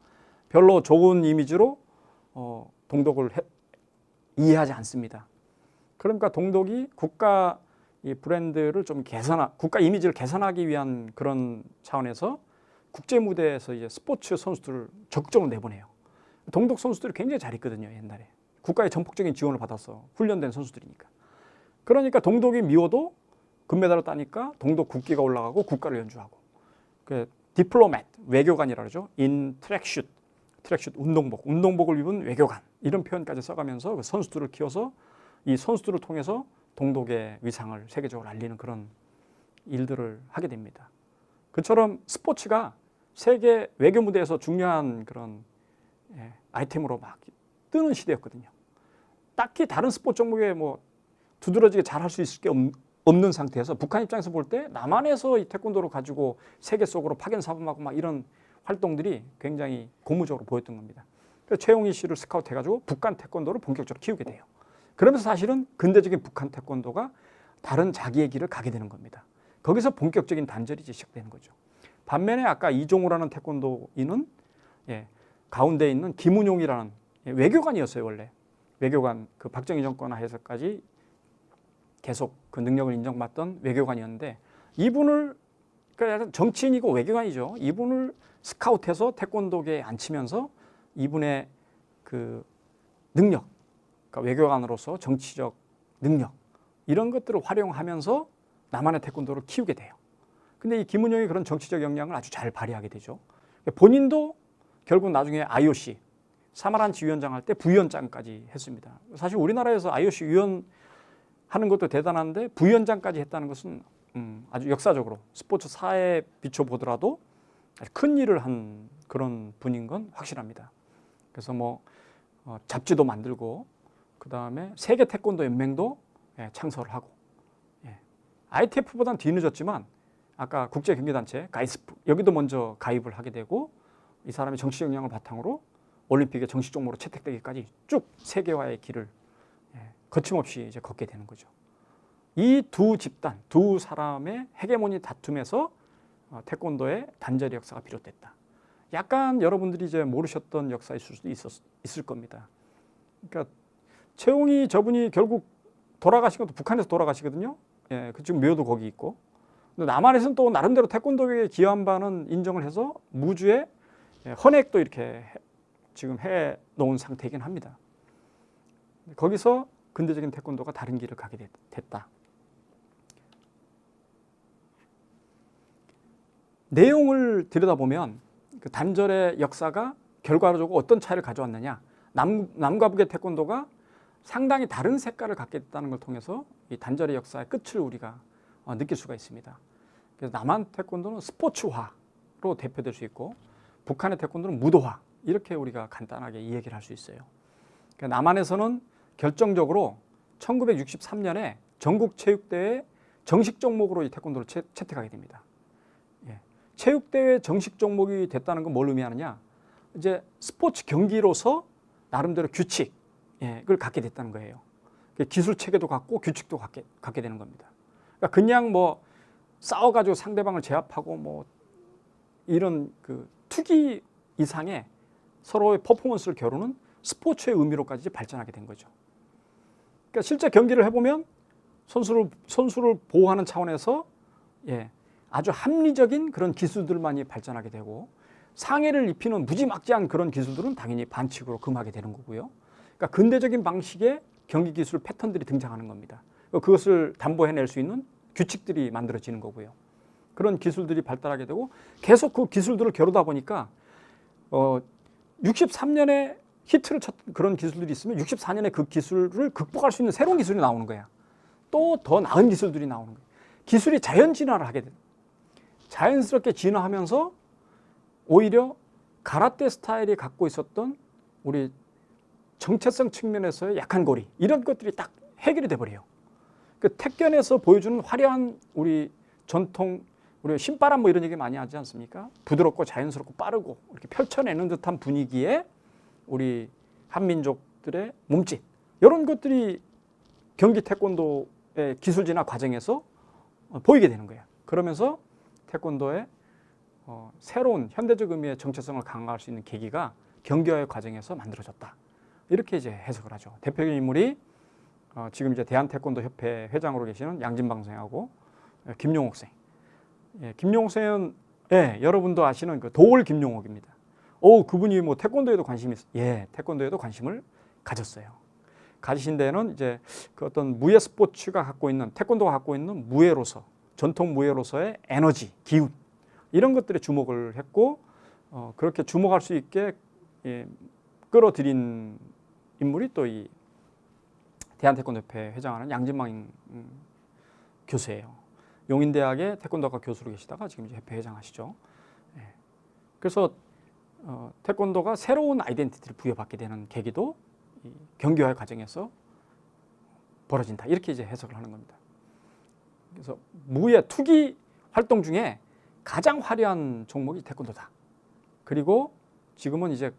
별로 좋은 이미지로 동독을 이해하지 않습니다. 그러니까 동독이 국가 이 브랜드를 좀 국가 이미지를 개선하기 위한 그런 차원에서 국제 무대에서 이제 스포츠 선수들을 적극적으로 내보내요. 동독 선수들이 굉장히 잘했거든요, 옛날에. 국가의 전폭적인 지원을 받아서 훈련된 선수들이니까. 그러니까 동독이 미워도 금메달을 따니까 동독 국기가 올라가고 국가를 연주하고. 그 디플로맷, 외교관이라 그러죠. 인 트랙슛, 운동복을 입은 외교관 이런 표현까지 써가면서 그 선수들을 키워서 이 선수들을 통해서 동독의 위상을 세계적으로 알리는 그런 일들을 하게 됩니다. 그처럼 스포츠가 세계 외교 무대에서 중요한 그런 아이템으로 막 뜨는 시대였거든요. 딱히 다른 스포츠 종목에 뭐 두드러지게 잘할 수 있을 게 없는 상태에서 북한 입장에서 볼 때 남한에서 이 태권도를 가지고 세계 속으로 파견 사범하고 막 이런 활동들이 굉장히 고무적으로 보였던 겁니다. 그래서 최용희 씨를 스카우트해가지고 북한 태권도를 본격적으로 키우게 돼요. 그러면서 사실은 근대적인 북한 태권도가 다른 자기의 길을 가게 되는 겁니다. 거기서 본격적인 단절이 시작되는 거죠. 반면에 아까 이종우라는 태권도인은 가운데 있는 김은용이라는 외교관이었어요. 원래 외교관, 그 박정희 정권 하에서까지 계속 그 능력을 인정받던 외교관이었는데 이분을 그러니까 정치인이고 외교관이죠. 이분을 스카우트해서 태권도계에 앉히면서 이분의 그 능력, 그러니까 외교관으로서 정치적 능력 이런 것들을 활용하면서 남한의 태권도를 키우게 돼요. 근데 이 김은영이 그런 정치적 역량을 아주 잘 발휘하게 되죠. 본인도 결국 나중에 IOC 사마란치 위원장 할 때 부위원장까지 했습니다. 사실 우리나라에서 IOC 위원 하는 것도 대단한데 부위원장까지 했다는 것은 아주 역사적으로 스포츠 사회에 비춰보더라도 큰 일을 한 그런 분인 건 확실합니다. 그래서 뭐 잡지도 만들고 그 다음에 세계 태권도 연맹도 창설을 하고 ITF보다는 뒤늦었지만 아까 국제경기단체 가이스프 여기도 먼저 가입을 하게 되고 이 사람의 정치 역량을 바탕으로 올림픽의 정식 종목으로 채택되기까지 쭉 세계화의 길을 거침없이 이제 걷게 되는 거죠. 이 두 집단, 두 사람의 헤게모니 다툼에서 태권도의 단절의 역사가 비롯됐다. 약간 여러분들이 이제 모르셨던 역사일 수도 있을 겁니다. 그러니까 최웅이 저분이 결국 돌아가신 것도 북한에서 돌아가시거든요. 지금 묘도 거기 있고. 근데 남한에서는 또 나름대로 태권도에 기여한 바는 인정을 해서 무주에 헌액도 이렇게 지금 해 놓은 상태이긴 합니다. 거기서 근대적인 태권도가 다른 길을 가게 됐다. 내용을 들여다보면 그 단절의 역사가 결과적으로 어떤 차이를 가져왔느냐. 남과 북의 태권도가 상당히 다른 색깔을 갖게 됐다는 걸 통해서 이 단절의 역사의 끝을 우리가 느낄 수가 있습니다. 그래서 남한 태권도는 스포츠화로 대표될 수 있고 북한의 태권도는 무도화 이렇게 우리가 간단하게 이 얘기를 할 수 있어요. 그러니까 남한에서는 결정적으로 1963년에 전국체육대회 정식 종목으로 이 태권도를 채택하게 됩니다. 예. 체육대회 정식 종목이 됐다는 건 뭘 의미하느냐? 이제 스포츠 경기로서 나름대로 규칙을 갖게 됐다는 거예요. 기술 체계도 갖고 규칙도 갖게 되는 겁니다. 그러니까 그냥 뭐 싸워가지고 상대방을 제압하고 뭐 이런 그 투기 이상의 서로의 퍼포먼스를 겨루는 스포츠의 의미로까지 발전하게 된 거죠. 그러니까 실제 경기를 해보면 선수를 보호하는 차원에서 아주 합리적인 그런 기술들만이 발전하게 되고 상해를 입히는 무지막지한 그런 기술들은 당연히 반칙으로 금하게 되는 거고요. 그러니까 근대적인 방식의 경기 기술 패턴들이 등장하는 겁니다. 그것을 담보해낼 수 있는 규칙들이 만들어지는 거고요. 그런 기술들이 발달하게 되고 계속 그 기술들을 겨루다 보니까 63년에 히트를 쳤던 그런 기술들이 있으면 64년에 그 기술을 극복할 수 있는 새로운 기술이 나오는 거야. 또 더 나은 기술들이 나오는 거야. 기술이 자연 진화를 하게 돼. 자연스럽게 진화하면서 오히려 가라테 스타일이 갖고 있었던 우리 정체성 측면에서의 약한 고리 이런 것들이 딱 해결이 돼버려요. 그 태권에서 보여주는 화려한 우리 전통 우리 신바람 뭐 이런 얘기 많이 하지 않습니까? 부드럽고 자연스럽고 빠르고 이렇게 펼쳐내는 듯한 분위기에 우리 한민족들의 몸짓 이런 것들이 경기 태권도의 기술 진화 과정에서 보이게 되는 거예요. 그러면서 태권도의 새로운 현대적 의미의 정체성을 강화할 수 있는 계기가 경기화의 과정에서 만들어졌다. 이렇게 이제 해석을 하죠. 대표적인 인물이 지금 이제 대한태권도협회 회장으로 계시는 양진방 선생하고 김용옥 선생. 김용옥 선생은 여러분도 아시는 그 도올 김용옥입니다. 그분이 뭐 태권도에도 관심이 있어요. 태권도에도 관심을 가졌어요. 가지신 데는 이제 그 어떤 무예 스포츠가 갖고 있는 태권도가 갖고 있는 무예로서 전통 무예로서의 에너지, 기운 이런 것들에 주목을 했고 그렇게 주목할 수 있게 끌어들인 인물이 또 이 대한태권도협회 회장하는 양진망 교수예요. 용인대학의 태권도학과 교수로 계시다가 지금 이제 협회 회장하시죠. 그래서 태권도가 새로운 아이덴티티를 부여받게 되는 계기도 이 경기화의 과정에서 벌어진다. 이렇게 이제 해석을 하는 겁니다. 그래서 무예 투기 활동 중에 가장 화려한 종목이 태권도다. 그리고 지금은 이제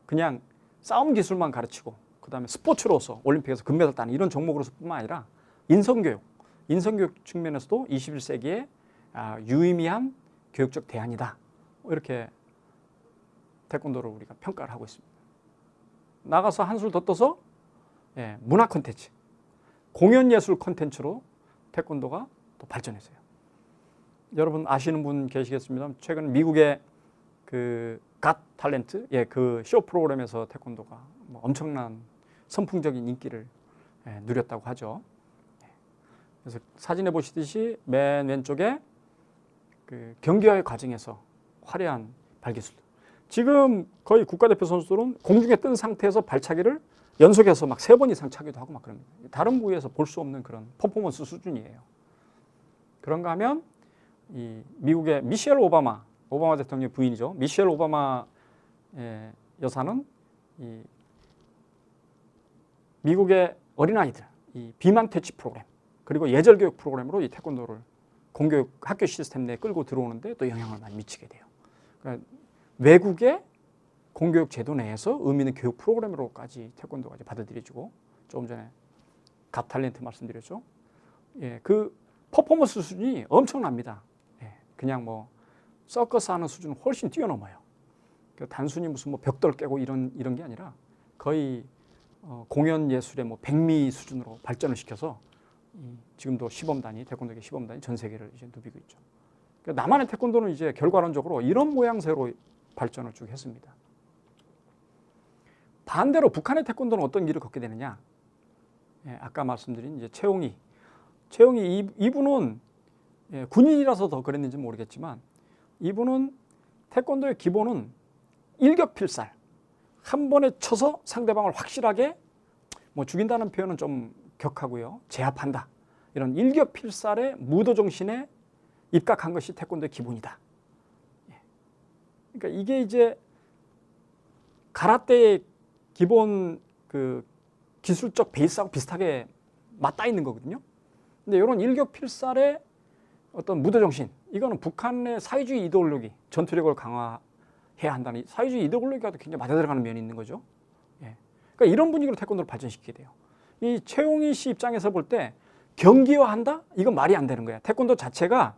그냥 싸움 기술만 가르치고 그다음에 스포츠로서 올림픽에서 금메달 따는 이런 종목으로서뿐만 아니라 인성교육 측면에서도 21세기에 유의미한 교육적 대안이다. 이렇게 태권도를 우리가 평가를 하고 있습니다. 나가서 한술 더 떠서 문화 콘텐츠, 공연예술 콘텐츠로 태권도가 또 발전했어요. 여러분 아시는 분 계시겠습니다. 최근 미국의 그 갓 탤런트, 그 쇼 프로그램에서 태권도가 뭐 엄청난 선풍적인 인기를 누렸다고 하죠. 그래서 사진에 보시듯이 맨 왼쪽에 그 경기화의 과정에서 화려한 발기술. 지금 거의 국가대표 선수들은 공중에 뜬 상태에서 발차기를 연속해서 막 3번 이상 차기도 하고 막 그럽니다. 다른 부위에서 볼 수 없는 그런 퍼포먼스 수준이에요. 그런가 하면 이 미국의 미셸 오바마 대통령의 부인이죠. 미셸 오바마 여사는 이 미국의 어린아이들 이 비만 퇴치 프로그램 그리고 예절 교육 프로그램으로 이 태권도를 공교육 학교 시스템 내에 끌고 들어오는데 또 영향을 많이 미치게 돼요. 그러니까 외국의 공교육 제도 내에서 의미 있는 교육 프로그램으로까지 태권도가 이제 받아들여지고 조금 전에 갓 탤런트 말씀드렸죠. 그 퍼포먼스 수준이 엄청납니다. 그냥 뭐 서커스 하는 수준은 훨씬 뛰어넘어요. 단순히 무슨 뭐 벽돌 깨고 이런 게 아니라 거의 공연 예술의 뭐 백미 수준으로 발전을 시켜서 지금도 시범단이 태권도계 시범단이 전 세계를 이제 누비고 있죠. 그러니까 남한의 태권도는 이제 결과론적으로 이런 모양새로 발전을 쭉 했습니다. 반대로 북한의 태권도는 어떤 길을 걷게 되느냐? 아까 말씀드린 이제 최홍희 이분은 군인이라서 더 그랬는지 모르겠지만 이분은 태권도의 기본은 일격필살 한 번에 쳐서 상대방을 확실하게 뭐 죽인다는 표현은 좀 격하고요. 제압한다. 이런 일격필살의 무도 정신에 입각한 것이 태권도의 기본이다. 그러니까 이게 이제 가라테의 기본 그 기술적 베이스하고 비슷하게 맞닿아 있는 거거든요. 근데 이런 일격필살의 어떤 무도정신, 이거는 북한의 사회주의 이데올로기, 전투력을 강화해야 한다는 사회주의 이데올로기와도 굉장히 맞아들어가는 면이 있는 거죠. 예. 그러니까 이런 분위기로 태권도를 발전시키게 돼요. 이 최용희 씨 입장에서 볼 때 경기화한다? 이건 말이 안 되는 거야. 태권도 자체가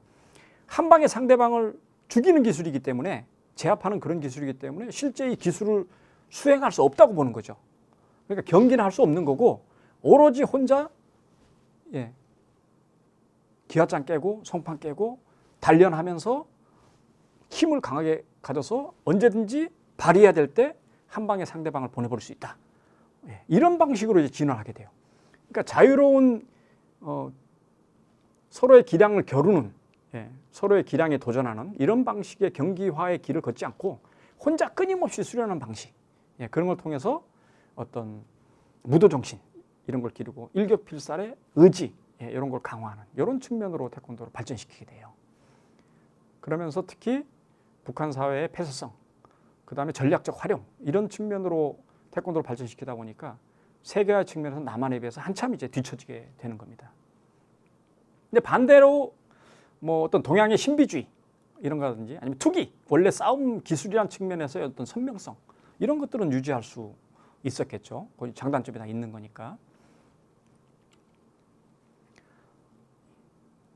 한 방에 상대방을 죽이는 기술이기 때문에, 제압하는 그런 기술이기 때문에 실제 이 기술을 수행할 수 없다고 보는 거죠. 그러니까 경기는 할 수 없는 거고, 오로지 혼자 기와장 깨고 송판 깨고 단련하면서 힘을 강하게 가져서 언제든지 발휘해야 될 때 한 방에 상대방을 보내버릴 수 있다. 이런 방식으로 이제 진화하게 돼요. 그러니까 자유로운 서로의 기량을 겨루는, 서로의 기량에 도전하는 이런 방식의 경기화의 길을 걷지 않고 혼자 끊임없이 수련하는 방식, 그런 걸 통해서 어떤 무도정신 이런 걸 기르고 일격필살의 의지, 이런 걸 강화하는 이런 측면으로 태권도를 발전시키게 돼요. 그러면서 특히 북한 사회의 폐쇄성, 그 다음에 전략적 활용, 이런 측면으로 태권도를 발전시키다 보니까 세계화 측면에서 남한에 비해서 한참 이제 뒤처지게 되는 겁니다. 근데 반대로 뭐 어떤 동양의 신비주의 이런 거라든지 아니면 투기, 원래 싸움 기술이라는 측면에서의 어떤 선명성, 이런 것들은 유지할 수 있었겠죠. 거기 장단점이 다 있는 거니까.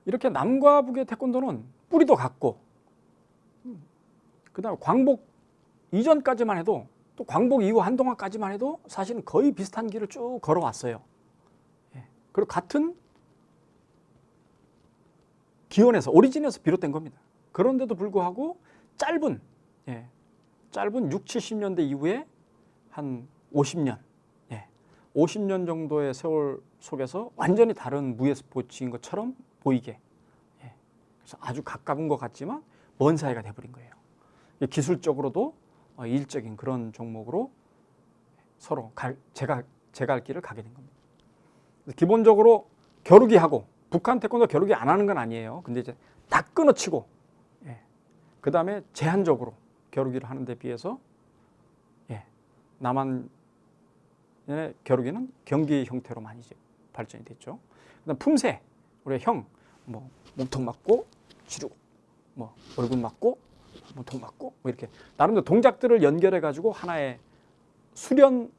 이렇게 남과 북의 태권도는 뿌리도 같고, 그 다음에 광복 이전까지만 해도, 또 광복 이후 한동안까지만 해도 사실은 거의 비슷한 길을 쭉 걸어왔어요. 그리고 같은 기원에서, 오리진에서 비롯된 겁니다. 그런데도 불구하고 짧은 6, 70년대 이후에 한 50년, 50년 정도의 세월 속에서 완전히 다른 무예 스포츠인 것처럼 보이게, 그래서 아주 가까운 것 같지만 먼 사이가 돼버린 거예요. 기술적으로도 일적인 그런 종목으로 서로 제갈 길을 가게 된 겁니다. 기본적으로 겨루기하고, 북한 태권도 겨루기 안 하는 건 아니에요. 근데 이제 딱 끊어치고, 그 다음에 제한적으로 겨루기를 하는 데 비해서, 남한의 겨루기는 경기 형태로 많이 이제 발전이 됐죠. 그다음 품새, 우리가 뭐 몸통 맞고 지르고, 뭐 얼굴 맞고 몸통 맞고, 뭐 이렇게 나름대로 동작들을 연결해 가지고 하나의 수련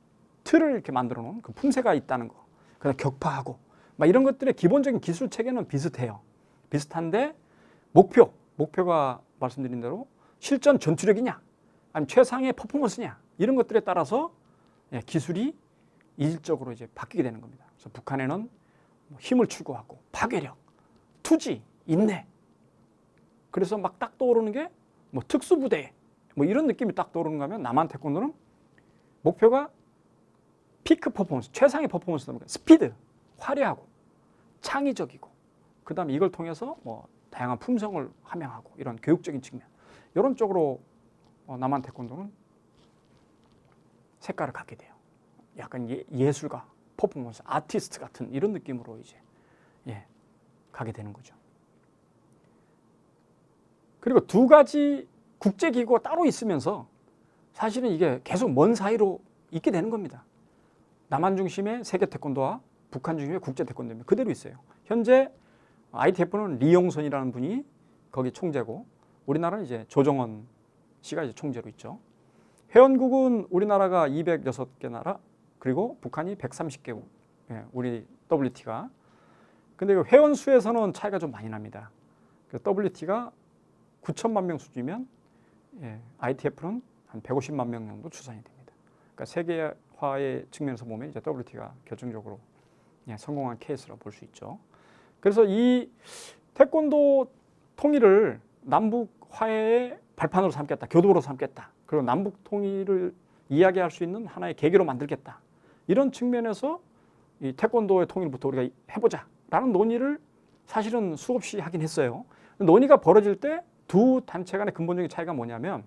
틀을 이렇게 만들어 놓은 그 품새가 있다는 거. 그다음 격파하고, 막 이런 것들의 기본적인 기술 체계는 비슷해요. 비슷한데 목표가 말씀드린 대로 실전 전투력이냐, 아니면 최상의 퍼포먼스냐, 이런 것들에 따라서 기술이 이질적으로 이제 바뀌게 되는 겁니다. 그래서 북한에는 힘을 추구하고 파괴력, 투지, 인내. 그래서 막 딱 떠오르는 게 뭐 특수부대, 뭐 이런 느낌이 딱 떠오르는 거면, 남한 태권도는 목표가 피크 퍼포먼스, 최상의 퍼포먼스, 스피드, 화려하고 창의적이고, 그 다음에 이걸 통해서 뭐 다양한 품성을 함양하고, 이런 교육적인 측면, 이런 쪽으로 남한 태권도는 색깔을 갖게 돼요. 약간 예술가, 퍼포먼스, 아티스트 같은 이런 느낌으로 이제 가게 되는 거죠. 그리고 두 가지 국제기구가 따로 있으면서 사실은 이게 계속 먼 사이로 있게 되는 겁니다. 남한 중심의 세계 태권도와 북한 중심의 국제 태권도입니다. 그대로 있어요. 현재 ITF는 리용선이라는 분이 거기 총재고, 우리나라는 이제 조정원 씨가 이제 총재로 있죠. 회원국은 우리나라가 206개 나라, 그리고 북한이 130개국, 우리 WT가. 근데 회원 수에서는 차이가 좀 많이 납니다. WT가 9천만 명 수준이면 ITF는 한 150만 명 정도 추산이 됩니다. 그러니까 세계화의 측면에서 보면 이제 WT가 결정적으로 성공한 케이스라고 볼 수 있죠. 그래서 이 태권도 통일을 남북 화해의 발판으로 삼겠다, 교도로 삼겠다, 그리고 남북 통일을 이야기할 수 있는 하나의 계기로 만들겠다, 이런 측면에서 이 태권도의 통일부터 우리가 해보자라는 논의를 사실은 수없이 하긴 했어요. 논의가 벌어질 때 두 단체 간의 근본적인 차이가 뭐냐면,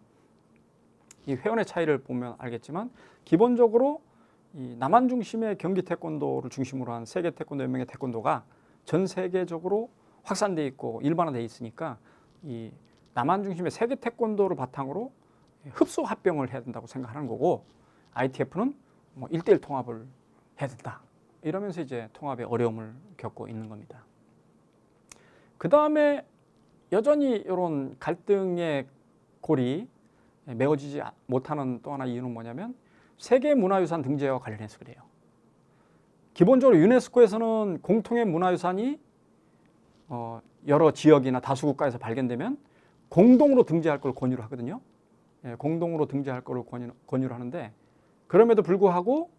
이 회원의 차이를 보면 알겠지만, 기본적으로 이 남한 중심의 경기 태권도를 중심으로 한 세계 태권도 연맹의 태권도가 전 세계적으로 확산돼 있고 일반화돼 있으니까, 이 남한 중심의 세계 태권도를 바탕으로 흡수 합병을 해야 된다고 생각하는 거고, ITF는 뭐 1대1 통합을 해야 된다, 이러면서 이제 통합에 어려움을 겪고 있는 겁니다. 그 다음에 여전히 이런 갈등의 골이 메워지지 못하는 또 하나 이유는 뭐냐면 세계문화유산 등재와 관련해서 그래요. 기본적으로 유네스코에서는 공통의 문화유산이 여러 지역이나 다수국가에서 발견되면 공동으로 등재할 걸 권유를 하거든요. 공동으로 등재할 걸 권유를 하는데 그럼에도 불구하고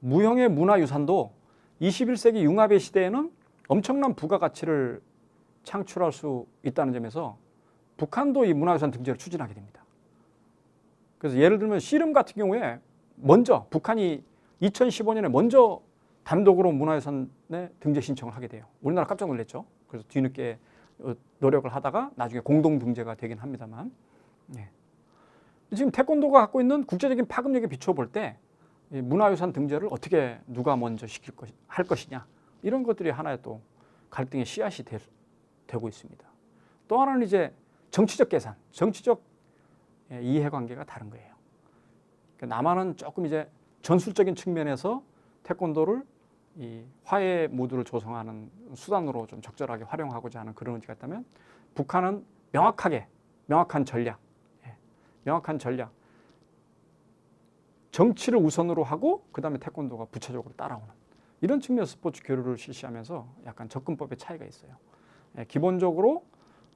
무형의 문화유산도 21세기 융합의 시대에는 엄청난 부가가치를 창출할 수 있다는 점에서 북한도 이 문화유산 등재를 추진하게 됩니다. 그래서 예를 들면 씨름 같은 경우에 먼저 북한이 2015년에 먼저 단독으로 문화유산에 등재 신청을 하게 돼요. 우리나라 깜짝 놀랐죠. 그래서 뒤늦게 노력을 하다가 나중에 공동 등재가 되긴 합니다만, 지금 태권도가 갖고 있는 국제적인 파급력에 비춰볼 때 문화유산 등재를 어떻게 누가 먼저 할 것이냐 이런 것들이 하나의 또 갈등의 씨앗이 되고 있습니다. 또 하나는 이제 정치적 계산, 정치적 이해관계가 다른 거예요. 남한은 조금 이제 전술적인 측면에서 태권도를 이 화해 무드를 조성하는 수단으로 좀 적절하게 활용하고자 하는 그런 의지가 있다면 북한은 명확한 전략, 정치를 우선으로 하고 그 다음에 태권도가 부차적으로 따라오는 이런 측면에서 스포츠 교류를 실시하면서 약간 접근법의 차이가 있어요. 기본적으로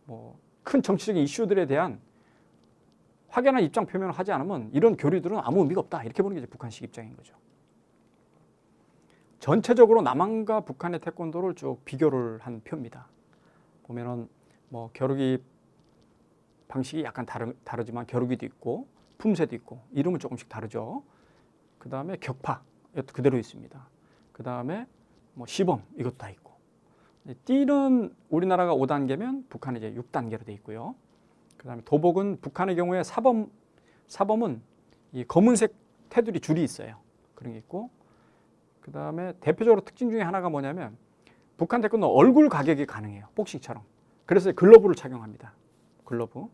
뭐 큰 정치적인 이슈들에 대한 확연한 입장 표명을 하지 않으면 이런 교류들은 아무 의미가 없다 이렇게 보는 게 이제 북한식 입장인 거죠. 전체적으로 남한과 북한의 태권도를 쭉 비교를 한 표입니다. 보면은 뭐 겨루기 방식이 약간 다르지만 겨루기도 있고 품새도 있고 이름은 조금씩 다르죠. 그 다음에 격파 이것도 그대로 있습니다. 그 다음에 뭐 시범 이것도 다 있고 띠는 우리나라가 5단계면 북한이 이제 6단계로 돼 있고요. 그 다음에 도복은 북한의 경우에 사범은 이 검은색 테두리 줄이 있어요. 그런 게 있고 그 다음에 대표적으로 특징 중에 하나가 뭐냐면 북한 태권도 얼굴 가격이 가능해요. 복싱처럼. 그래서 글러브를 착용합니다. 글러브.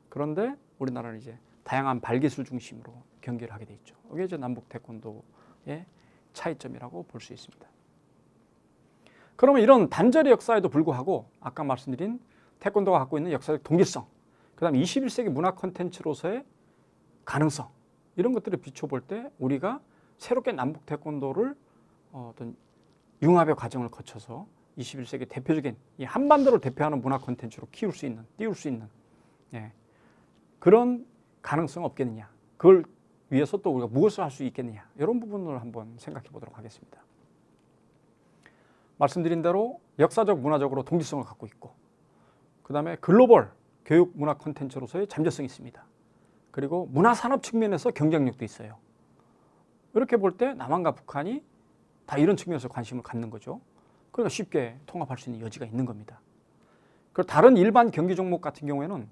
그런데 우리나라는 이제 다양한 발기술 중심으로 경기를 하게 돼 있죠. 이게 이제 남북 태권도의 차이점이라고 볼 수 있습니다. 그러면 이런 단절의 역사에도 불구하고 아까 말씀드린 태권도가 갖고 있는 역사적 동질성, 그 다음에 21세기 문화 콘텐츠로서의 가능성 이런 것들을 비춰볼 때 우리가 새롭게 남북 태권도를 어떤 융합의 과정을 거쳐서 21세기 대표적인 이 한반도를 대표하는 문화 콘텐츠로 띄울 수 있는 그런 가능성 없겠느냐. 그걸 위해서 또 우리가 무엇을 할 수 있겠느냐. 이런 부분을 한번 생각해 보도록 하겠습니다. 말씀드린 대로 역사적 문화적으로 동질성을 갖고 있고 그 다음에 글로벌 교육 문화 콘텐츠로서의 잠재성이 있습니다. 그리고 문화산업 측면에서 경쟁력도 있어요. 이렇게 볼 때 남한과 북한이 다 이런 측면에서 관심을 갖는 거죠. 그러니까 쉽게 통합할 수 있는 여지가 있는 겁니다. 그리고 다른 일반 경기 종목 같은 경우에는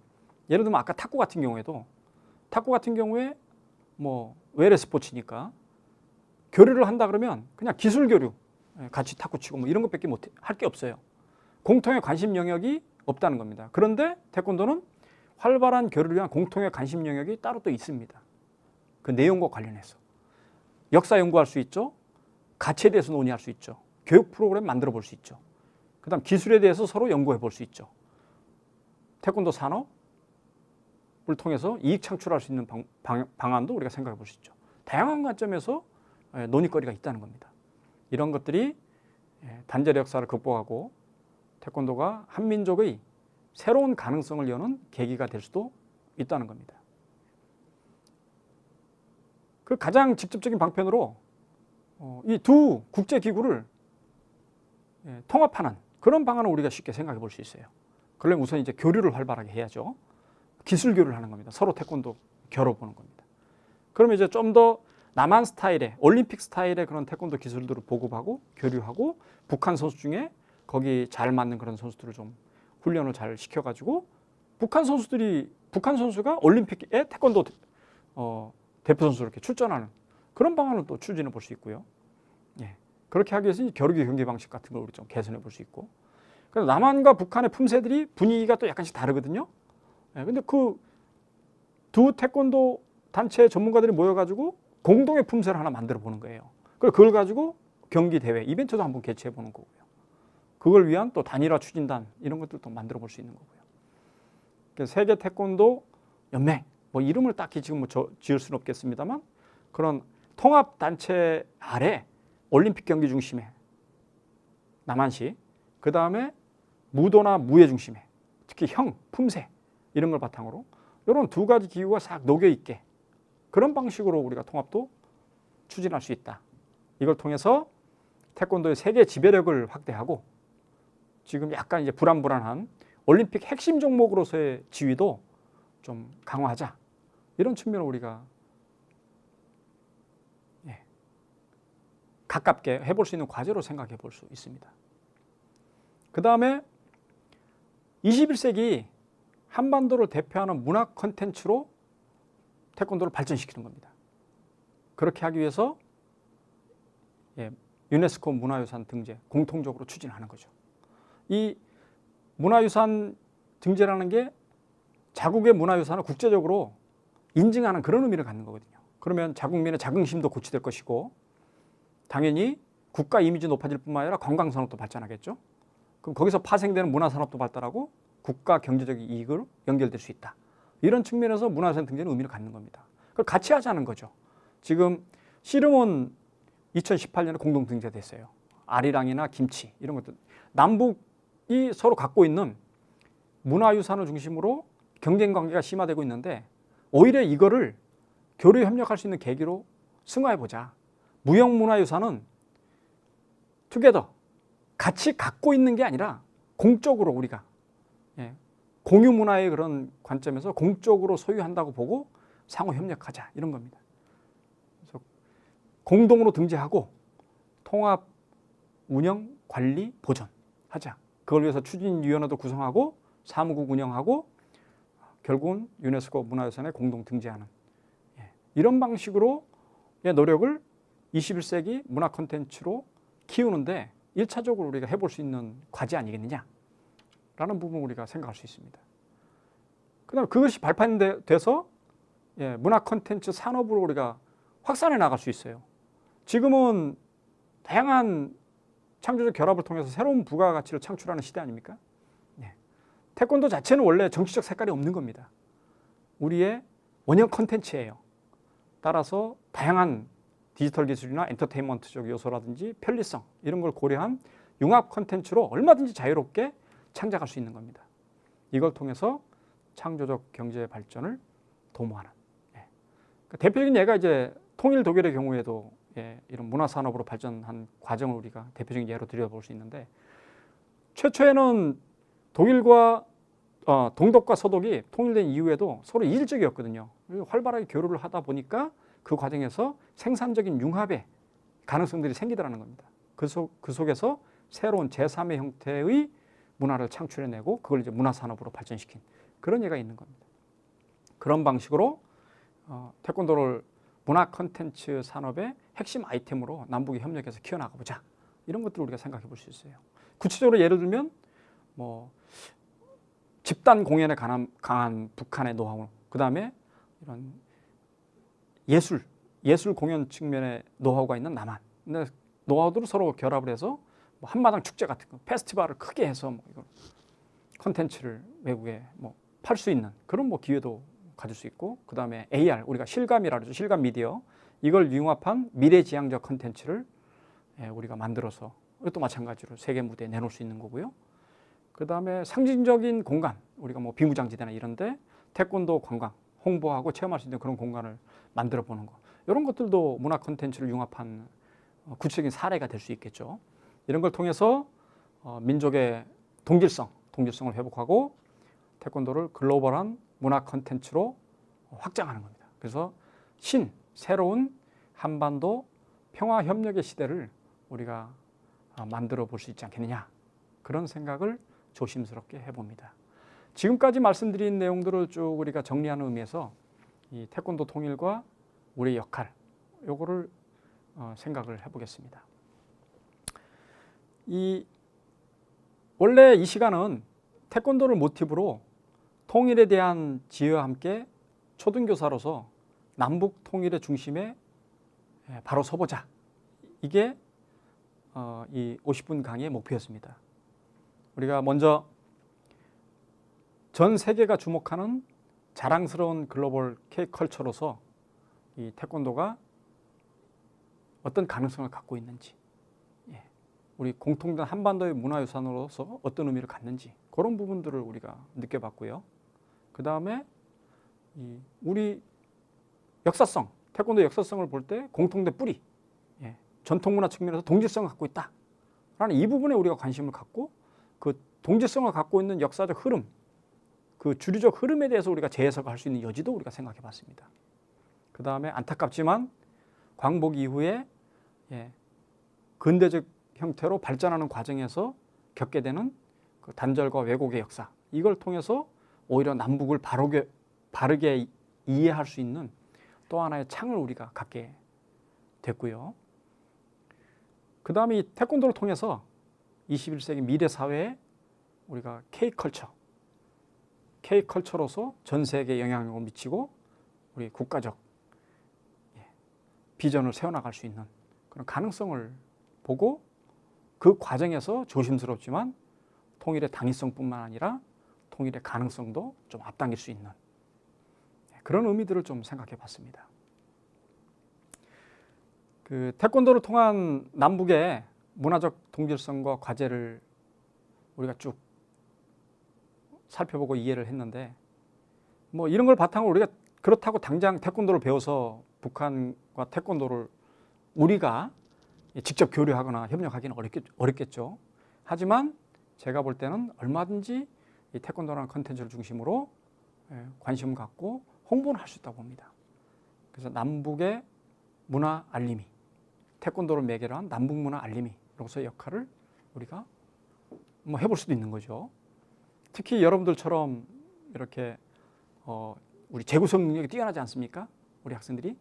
예를 들면 아까 탁구 같은 경우에 뭐 외래 스포츠니까 교류를 한다 그러면 그냥 기술 교류 같이 탁구 치고 뭐 이런 것밖에 할 게 없어요. 공통의 관심 영역이 없다는 겁니다. 그런데 태권도는 활발한 교류를 위한 공통의 관심 영역이 따로 또 있습니다. 그 내용과 관련해서 역사 연구할 수 있죠. 가치에 대해서 논의할 수 있죠. 교육 프로그램 만들어 볼 수 있죠. 그 다음 기술에 대해서 서로 연구해 볼 수 있죠. 태권도 산업을 통해서 이익 창출할 수 있는 방안도 우리가 생각해 볼 수 있죠. 다양한 관점에서 논의거리가 있다는 겁니다. 이런 것들이 단절의 역사를 극복하고 태권도가 한민족의 새로운 가능성을 여는 계기가 될 수도 있다는 겁니다. 그 가장 직접적인 방편으로 이 두 국제기구를 통합하는 그런 방안을 우리가 쉽게 생각해 볼 수 있어요. 그러려면 우선 이제 교류를 활발하게 해야죠. 기술 교류를 하는 겁니다. 서로 태권도 겨뤄보는 겁니다. 그러면 이제 좀 더 남한 스타일의 올림픽 스타일의 그런 태권도 기술들을 보급하고 교류하고 북한 선수 중에 거기 잘 맞는 그런 선수들을 좀 훈련을 잘 시켜가지고 북한 선수가 올림픽에 태권도 대표 선수로 이렇게 출전하는 그런 방안을 또 추진해 볼 수 있고요. 그렇게 하기 위해서 겨루기 경기 방식 같은 걸 우리 좀 개선해 볼 수 있고. 그래서 남한과 북한의 품새들이 분위기가 또 약간씩 다르거든요. 근데 그 두 태권도 단체 전문가들이 모여가지고 공동의 품새를 하나 만들어 보는 거예요. 그걸 가지고 경기 대회 이벤트도 한번 개최해 보는 거고요. 그걸 위한 또 단일화 추진단 이런 것들도 만들어 볼 수 있는 거고요. 세계 태권도 연맹 뭐 이름을 딱히 지금 뭐 지을 수는 없겠습니다만 그런 통합 단체 아래 올림픽 경기 중심에 남한시, 그 다음에 무도나 무예 중심에 특히 형, 품새 이런 걸 바탕으로 이런 두 가지 기구가 싹 녹여 있게 그런 방식으로 우리가 통합도 추진할 수 있다. 이걸 통해서 태권도의 세계 지배력을 확대하고 지금 약간 이제 불안불안한 올림픽 핵심 종목으로서의 지위도 좀 강화하자. 이런 측면을 우리가 가깝게 해볼 수 있는 과제로 생각해 볼 수 있습니다. 그 다음에 21세기 한반도를 대표하는 문화 콘텐츠로 태권도를 발전시키는 겁니다. 그렇게 하기 위해서 유네스코 문화유산 등재 공통적으로 추진하는 거죠. 이 문화유산 등재라는 게 자국의 문화유산을 국제적으로 인증하는 그런 의미를 갖는 거거든요. 그러면 자국민의 자긍심도 고취될 것이고 당연히 국가 이미지 높아질 뿐만 아니라 관광산업도 발전하겠죠. 그럼 거기서 파생되는 문화산업도 발달하고 국가 경제적인 이익으로 연결될 수 있다. 이런 측면에서 문화유산 등재는 의미를 갖는 겁니다. 그걸 같이 하자는 거죠. 지금 씨름은 2018년에 공동 등재됐어요. 아리랑이나 김치 이런 것들. 남북이 서로 갖고 있는 문화유산을 중심으로 경쟁 관계가 심화되고 있는데 오히려 이거를 교류 협력할 수 있는 계기로 승화해보자. 무형문화유산은 투게더 같이 갖고 있는 게 아니라 공적으로 우리가 공유문화의 그런 관점에서 공적으로 소유한다고 보고 상호 협력하자 이런 겁니다. 그래서 공동으로 등재하고 통합, 운영, 관리, 보존하자. 그걸 위해서 추진위원회도 구성하고 사무국 운영하고 결국은 유네스코 문화유산에 공동 등재하는 이런 방식으로 노력을 21세기 문화 콘텐츠로 키우는데 1차적으로 우리가 해볼 수 있는 과제 아니겠느냐라는 부분을 우리가 생각할 수 있습니다. 그 다음에 그것이 발판돼서 문화 콘텐츠 산업으로 우리가 확산해 나갈 수 있어요. 지금은 다양한 창조적 결합을 통해서 새로운 부가가치를 창출하는 시대 아닙니까? 태권도 자체는 원래 정치적 색깔이 없는 겁니다. 우리의 원형 콘텐츠예요. 따라서 다양한 디지털 기술이나 엔터테인먼트적 요소라든지 편리성 이런 걸 고려한 융합 콘텐츠로 얼마든지 자유롭게 창작할 수 있는 겁니다. 이걸 통해서 창조적 경제 발전을 도모하는. 대표적인 예가 이제 통일 독일의 경우에도 이런 문화 산업으로 발전한 과정을 우리가 대표적인 예로 들여볼 수 있는데 최초에는 독일과 동독과 서독이 통일된 이후에도 서로 이질적이었거든요. 활발하게 교류를 하다 보니까 그 과정에서 생산적인 융합의 가능성들이 생기더라는 겁니다. 그 속에서 새로운 제3의 형태의 문화를 창출해내고 그걸 이제 문화산업으로 발전시킨 그런 예가 있는 겁니다. 그런 방식으로 태권도를 문화 콘텐츠 산업의 핵심 아이템으로 남북이 협력해서 키워나가보자. 이런 것들을 우리가 생각해 볼 수 있어요. 구체적으로 예를 들면 뭐 집단 공연에 강한 북한의 노하우, 그 다음에 이런 예술 공연 측면의 노하우가 있는 남한. 근데 노하우들을 서로 결합을 해서 뭐 한마당 축제 같은 거, 페스티벌을 크게 해서 뭐 이거 콘텐츠를 외국에 뭐 팔 수 있는 그런 뭐 기회도 가질 수 있고, 그 다음에 AR, 우리가 실감이라 그러죠. 실감 미디어. 이걸 융합한 미래지향적 콘텐츠를 우리가 만들어서 이것도 마찬가지로 세계 무대에 내놓을 수 있는 거고요. 그 다음에 상징적인 공간, 우리가 뭐 비무장지대나 이런데 태권도 관광, 홍보하고 체험할 수 있는 그런 공간을 만들어 보는 거. 이런 것들도 문화 콘텐츠를 융합한 구체적인 사례가 될 수 있겠죠. 이런 걸 통해서 민족의 동질성을 회복하고 태권도를 글로벌한 문화 콘텐츠로 확장하는 겁니다. 그래서 새로운 한반도 평화 협력의 시대를 우리가 만들어 볼 수 있지 않겠느냐, 그런 생각을 조심스럽게 해봅니다. 지금까지 말씀드린 내용들을 쭉 우리가 정리하는 의미에서 이 태권도 통일과 우리의 역할, 요거를 생각을 해보겠습니다. 원래 이 시간은 태권도를 모티브로 통일에 대한 지혜와 함께 초등교사로서 남북 통일의 중심에 바로 서보자. 이게 이 50분 강의의 목표였습니다. 우리가 먼저 전 세계가 주목하는 자랑스러운 글로벌 K컬처로서 이 태권도가 어떤 가능성을 갖고 있는지, 우리 공통된 한반도의 문화유산으로서 어떤 의미를 갖는지 그런 부분들을 우리가 느껴봤고요. 그 다음에 우리 역사성, 태권도 역사성을 볼 때 공통된 뿌리, 전통문화 측면에서 동질성을 갖고 있다라는 이 부분에 우리가 관심을 갖고 그 동질성을 갖고 있는 역사적 흐름, 그 주류적 흐름에 대해서 우리가 재해석할 수 있는 여지도 우리가 생각해 봤습니다. 그 다음에 안타깝지만 광복 이후에 근대적 형태로 발전하는 과정에서 겪게 되는 그 단절과 왜곡의 역사, 이걸 통해서 오히려 남북을 바르게 이해할 수 있는 또 하나의 창을 우리가 갖게 됐고요. 그 다음에 이 태권도를 통해서 21세기 미래 사회에 우리가 K컬처로서 전 세계에 영향력을 미치고 우리 국가적 비전을 세워나갈 수 있는 그런 가능성을 보고 그 과정에서 조심스럽지만 통일의 당위성뿐만 아니라 통일의 가능성도 좀 앞당길 수 있는 그런 의미들을 좀 생각해 봤습니다. 그 태권도를 통한 남북의 문화적 동질성과 과제를 우리가 쭉 살펴보고 이해를 했는데, 뭐 이런 걸 바탕으로 우리가 그렇다고 당장 태권도를 배워서 북한과 태권도를 우리가 직접 교류하거나 협력하기는 어렵겠죠. 하지만 제가 볼 때는 얼마든지 이 태권도라는 컨텐츠를 중심으로 관심을 갖고 홍보를 할 수 있다고 봅니다. 그래서 남북의 문화 알림이, 태권도를 매개로 한 남북 문화 알림이로서의 역할을 우리가 뭐 해볼 수도 있는 거죠. 특히 여러분들처럼 이렇게 우리 재구성 능력이 뛰어나지 않습니까? 우리 학생들이.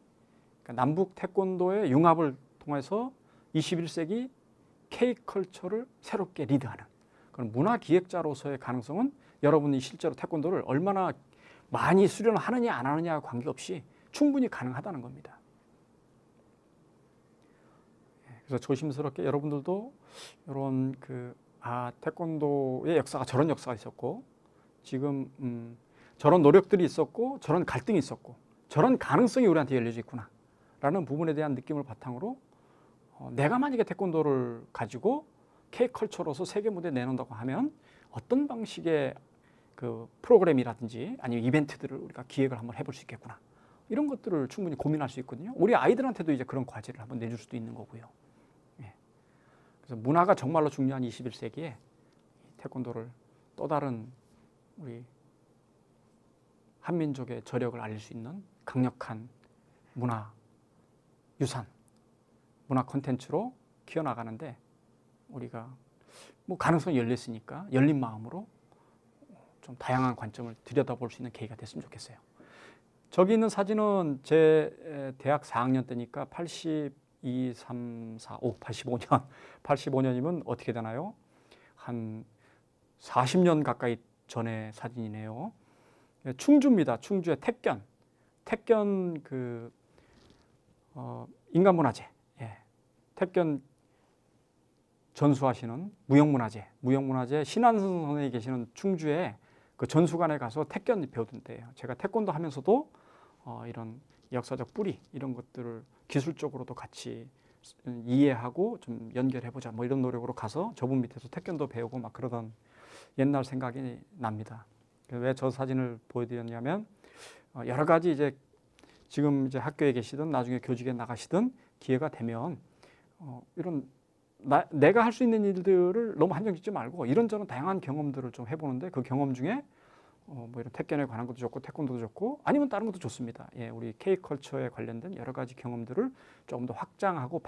그러니까 남북 태권도의 융합을 통해서 21세기 K컬처를 새롭게 리드하는 그런 문화기획자로서의 가능성은 여러분이 실제로 태권도를 얼마나 많이 수련을 하느냐 안 하느냐와 관계없이 충분히 가능하다는 겁니다. 그래서 조심스럽게 여러분들도 이런 태권도의 역사가 저런 역사가 있었고 지금 저런 노력들이 있었고 저런 갈등이 있었고 저런 가능성이 우리한테 열려져 있구나 라는 부분에 대한 느낌을 바탕으로 내가 만약에 태권도를 가지고 K컬처로서 세계 무대에 내놓는다고 하면 어떤 방식의 그 프로그램이라든지 아니면 이벤트들을 우리가 기획을 한번 해볼 수 있겠구나, 이런 것들을 충분히 고민할 수 있거든요. 우리 아이들한테도 이제 그런 과제를 한번 내줄 수도 있는 거고요. 그래서 문화가 정말로 중요한 21세기에 태권도를 또 다른 우리 한민족의 저력을 알릴 수 있는 강력한 문화 유산, 문화 콘텐츠로 키워나가는데 우리가 뭐 가능성이 열렸으니까 열린 마음으로 좀 다양한 관점을 들여다볼 수 있는 계기가 됐으면 좋겠어요. 저기 있는 사진은 제 대학 4학년 때니까 82, 3, 4, 5, 85년. 85년이면 어떻게 되나요? 한 40년 가까이 전의 사진이네요. 충주입니다. 충주의 택견 인간문화재. 택견 전수하시는 무형문화재 신한선 선생님이 계시는 충주에 그 전수관에 가서 택견 배우던 때예요. 제가 태권도 하면서도 이런 역사적 뿌리 이런 것들을 기술적으로도 같이 이해하고 좀 연결해보자 뭐 이런 노력으로 가서 저분 밑에서 태권도 배우고 막 그러던 옛날 생각이 납니다. 왜 저 사진을 보여드렸냐면 여러 가지 이제 지금 이제 학교에 계시든 나중에 교직에 나가시든 기회가 되면 이런 내가 할 수 있는 일들을 너무 한정짓지 말고 이런저런 다양한 경험들을 좀 해보는데 그 경험 중에 뭐 이런 택견에 관한 것도 좋고 태권도도 좋고 아니면 다른 것도 좋습니다. 우리 K컬처에 관련된 여러 가지 경험들을 조금 더 확장하고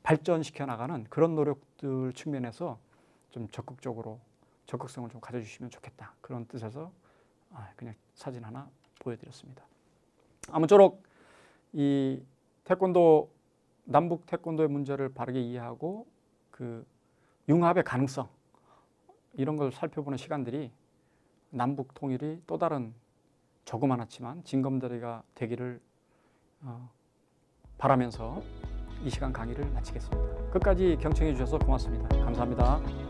발전시켜 나가는 그런 노력들 측면에서 좀 적극성을 좀 가져주시면 좋겠다. 그런 뜻에서 그냥 사진 하나 보여드렸습니다. 아무쪼록 이 태권도 남북 태권도의 문제를 바르게 이해하고 그 융합의 가능성 이런 걸 살펴보는 시간들이 남북 통일이 또 다른 조그마하지만 징검다리가 되기를 바라면서 이 시간 강의를 마치겠습니다. 끝까지 경청해 주셔서 고맙습니다. 감사합니다.